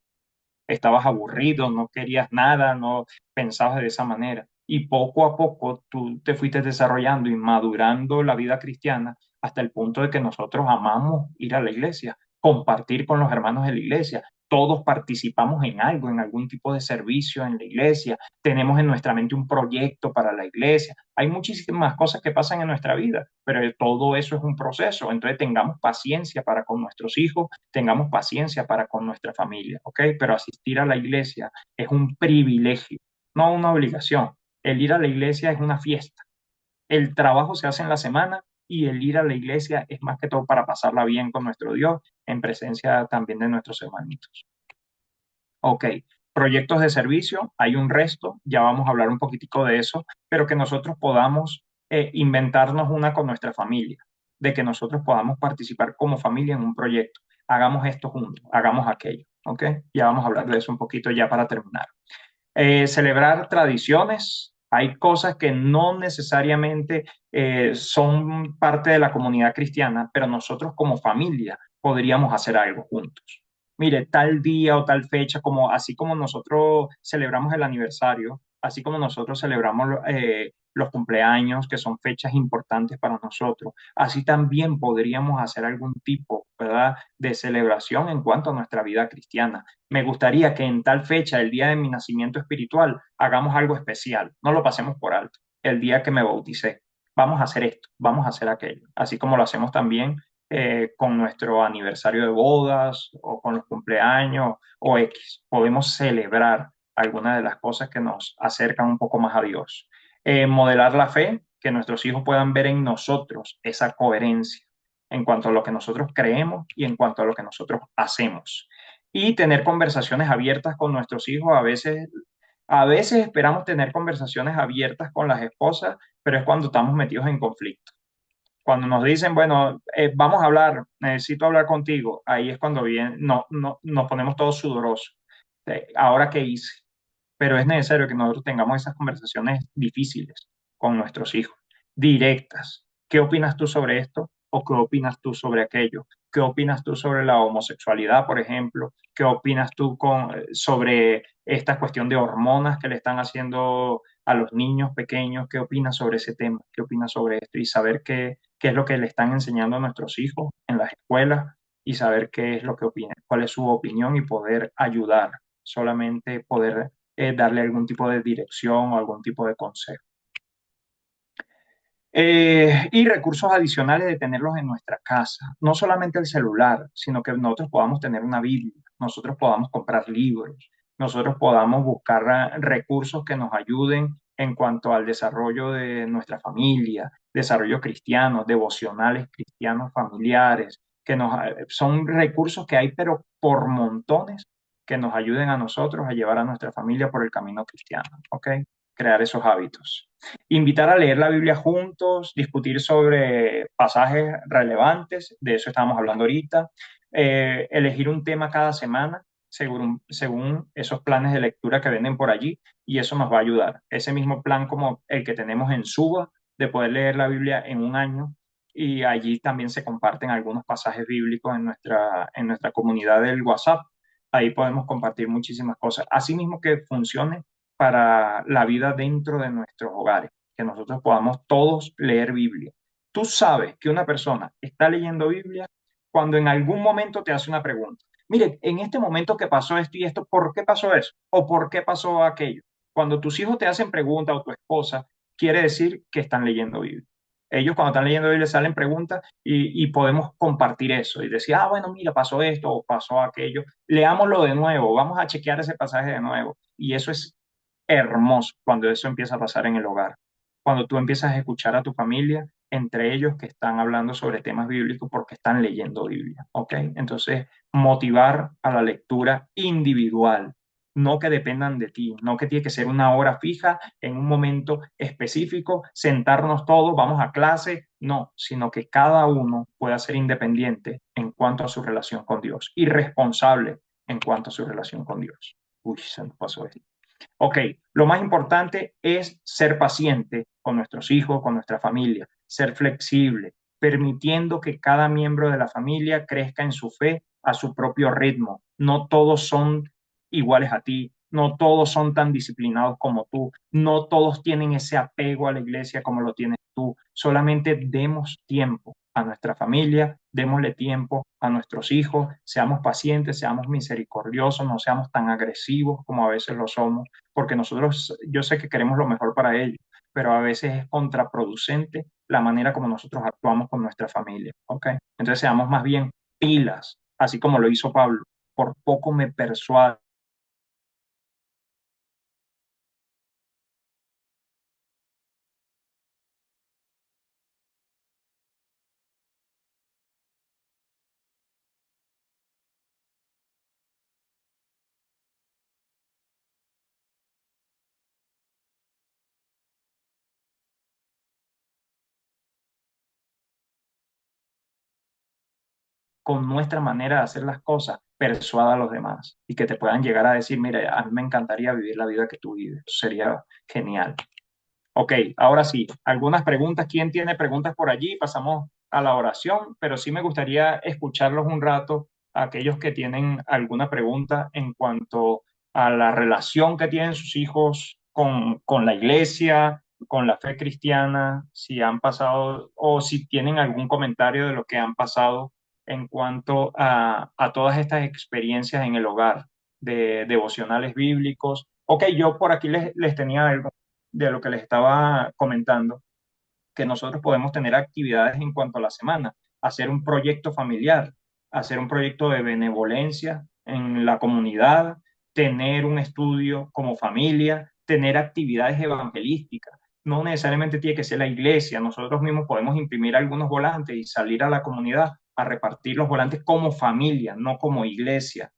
estabas aburrido, no querías nada, no pensabas de esa manera. Y poco a poco tú te fuiste desarrollando y madurando la vida cristiana hasta el punto de que nosotros amamos ir a la iglesia, compartir con los hermanos de la iglesia. Todos participamos en algo, en algún tipo de servicio en la iglesia. Tenemos en nuestra mente un proyecto para la iglesia. Hay muchísimas cosas que pasan en nuestra vida, pero todo eso es un proceso. Entonces tengamos paciencia para con nuestros hijos, tengamos paciencia para con nuestra familia, ¿ok? Pero asistir a la iglesia es un privilegio, no una obligación. El ir a la iglesia es una fiesta. El trabajo se hace en la semana y el ir a la iglesia es más que todo para pasarla bien con nuestro Dios, en presencia también de nuestros hermanitos. Ok, proyectos de servicio, hay un resto, ya vamos a hablar un poquitico de eso, pero que nosotros podamos inventarnos una con nuestra familia, de que nosotros podamos participar como familia en un proyecto. Hagamos esto juntos, hagamos aquello, ¿ok? Ya vamos a hablar de eso un poquito ya para terminar. Celebrar tradiciones, hay cosas que no necesariamente son parte de la comunidad cristiana, pero nosotros como familia podríamos hacer algo juntos. Mire, tal día o tal fecha, como así como nosotros celebramos el aniversario, así como nosotros celebramos los cumpleaños, que son fechas importantes para nosotros, así también podríamos hacer algún tipo, ¿verdad?, de celebración en cuanto a nuestra vida cristiana. Me gustaría que en tal fecha, el día de mi nacimiento espiritual, hagamos algo especial, no lo pasemos por alto. El día que me bauticé, vamos a hacer esto, vamos a hacer aquello, así como lo hacemos también con nuestro aniversario de bodas o con los cumpleaños o X. Podemos celebrar algunas de las cosas que nos acercan un poco más a Dios. Modelar la fe, que nuestros hijos puedan ver en nosotros esa coherencia en cuanto a lo que nosotros creemos y en cuanto a lo que nosotros hacemos. Y tener conversaciones abiertas con nuestros hijos. A veces esperamos tener conversaciones abiertas con las esposas, pero es cuando estamos metidos en conflicto. Cuando nos dicen, bueno, vamos a hablar, necesito hablar contigo, ahí es cuando bien, nos ponemos todos sudorosos. ¿Ahora qué hice? Pero es necesario que nosotros tengamos esas conversaciones difíciles con nuestros hijos, directas. ¿Qué opinas tú sobre esto? ¿O qué opinas tú sobre aquello? ¿Qué opinas tú sobre la homosexualidad, por ejemplo? ¿Qué opinas tú sobre esta cuestión de hormonas que le están haciendo a los niños pequeños? ¿Qué opinas sobre ese tema? ¿Qué opinas sobre esto? Y saber qué es lo que le están enseñando a nuestros hijos en las escuelas y saber qué es lo que opinan, cuál es su opinión y poder ayudar, solamente poder darle algún tipo de dirección o algún tipo de consejo. Y recursos adicionales de tenerlos en nuestra casa, no solamente el celular, sino que nosotros podamos tener una Biblia, nosotros podamos comprar libros, nosotros podamos buscar recursos que nos ayuden en cuanto al desarrollo de nuestra familia, desarrollo cristiano, devocionales cristianos familiares, son recursos que hay, pero por montones, que nos ayuden a nosotros a llevar a nuestra familia por el camino cristiano, ¿ok? Crear esos hábitos. Invitar a leer la Biblia juntos, discutir sobre pasajes relevantes, de eso estábamos hablando ahorita, elegir un tema cada semana según esos planes de lectura que venden por allí, y eso nos va a ayudar. Ese mismo plan como el que tenemos en Suba, de poder leer la Biblia en un año, y allí también se comparten algunos pasajes bíblicos en nuestra comunidad del WhatsApp. Ahí podemos compartir muchísimas cosas. Asimismo que funcione para la vida dentro de nuestros hogares, que nosotros podamos todos leer Biblia. Tú sabes que una persona está leyendo Biblia cuando en algún momento te hace una pregunta. Mire, en este momento que pasó esto y esto, ¿por qué pasó eso? ¿O por qué pasó aquello? Cuando tus hijos te hacen preguntas o tu esposa, quiere decir que están leyendo Biblia. Ellos cuando están leyendo Biblia salen preguntas y podemos compartir eso y decir, ah, bueno, mira, pasó esto o pasó aquello. Leámoslo de nuevo, vamos a chequear ese pasaje de nuevo. Y eso es hermoso cuando eso empieza a pasar en el hogar. Cuando tú empiezas a escuchar a tu familia, entre ellos que están hablando sobre temas bíblicos porque están leyendo Biblia, ¿ok? Entonces, motivar a la lectura individual, no que dependan de ti, no que tiene que ser una hora fija en un momento específico, sentarnos todos, vamos a clase, no, sino que cada uno pueda ser independiente en cuanto a su relación con Dios y responsable en cuanto a su relación con Dios. Uy, se nos pasó esto. Ok, lo más importante es ser paciente con nuestros hijos, con nuestra familia, ser flexible, permitiendo que cada miembro de la familia crezca en su fe a su propio ritmo. No todos son iguales a ti, no todos son tan disciplinados como tú, no todos tienen ese apego a la iglesia como lo tienes tú. Solamente demos tiempo a nuestra familia, démosle tiempo a nuestros hijos, seamos pacientes, seamos misericordiosos, no seamos tan agresivos como a veces lo somos porque nosotros, yo sé que queremos lo mejor para ellos, pero a veces es contraproducente la manera como nosotros actuamos con nuestra familia, ¿ok? Entonces seamos más bien pilas, así como lo hizo Pablo. Por poco me persuade con nuestra manera de hacer las cosas, persuada a los demás y que te puedan llegar a decir, mira, a mí me encantaría vivir la vida que tú vives. Eso sería genial. Ok, ahora sí, algunas preguntas. ¿Quién tiene preguntas por allí? Pasamos a la oración, pero sí me gustaría escucharlos un rato a aquellos que tienen alguna pregunta en cuanto a la relación que tienen sus hijos con la iglesia, con la fe cristiana, si han pasado o si tienen algún comentario de lo que han pasado en cuanto a todas estas experiencias en el hogar de devocionales bíblicos. Ok, yo por aquí les tenía algo de lo que les estaba comentando, que nosotros podemos tener actividades en cuanto a la semana, hacer un proyecto familiar, hacer un proyecto de benevolencia en la comunidad, tener un estudio como familia, tener actividades evangelísticas. No necesariamente tiene que ser la iglesia, nosotros mismos podemos imprimir algunos volantes y salir a la comunidad a repartir los volantes como familia, no como iglesia.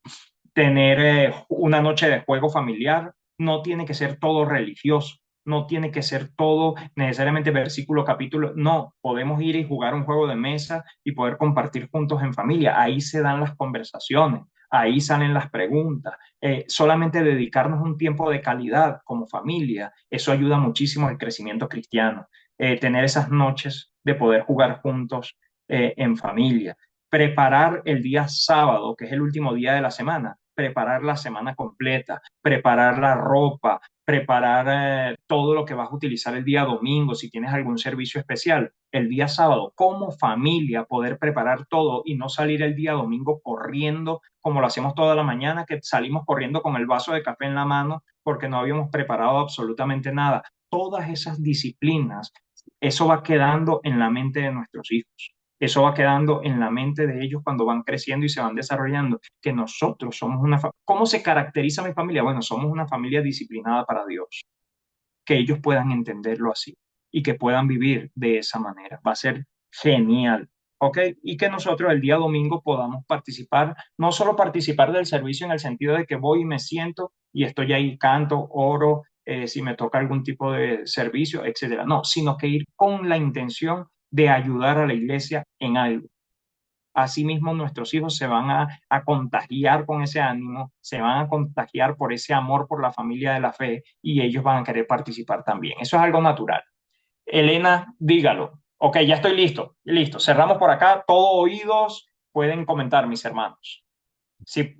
Tener una noche de juego familiar, no tiene que ser todo religioso, no tiene que ser todo necesariamente versículo, capítulo, no, podemos ir y jugar un juego de mesa y poder compartir juntos en familia, ahí se dan las conversaciones, ahí salen las preguntas, solamente dedicarnos un tiempo de calidad como familia, eso ayuda muchísimo al crecimiento cristiano. Tener esas noches de poder jugar juntos en familia, preparar el día sábado, que es el último día de la semana, preparar la semana completa, preparar la ropa, preparar todo lo que vas a utilizar el día domingo, si tienes algún servicio especial, el día sábado, como familia, poder preparar todo y no salir el día domingo corriendo como lo hacemos toda la mañana, que salimos corriendo con el vaso de café en la mano porque no habíamos preparado absolutamente nada. Todas esas disciplinas, eso va quedando en la mente de nuestros hijos. Eso va quedando en la mente de ellos cuando van creciendo y se van desarrollando, que nosotros somos una familia. ¿Cómo se caracteriza mi familia? Bueno, somos una familia disciplinada para Dios, que ellos puedan entenderlo así y que puedan vivir de esa manera. Va a ser genial, ¿ok? Y que nosotros el día domingo podamos participar, no solo participar del servicio en el sentido de que voy y me siento y estoy ahí, canto, oro, si me toca algún tipo de servicio, etcétera. No, sino que ir con la intención de ayudar a la iglesia en algo. Asimismo, nuestros hijos se van a contagiar con ese ánimo, se van a contagiar por ese amor por la familia de la fe y ellos van a querer participar también. Eso es algo natural. Elena, dígalo. Ok, ya estoy listo. Listo. Cerramos por acá. Todo oídos. Pueden comentar, mis hermanos. Sí,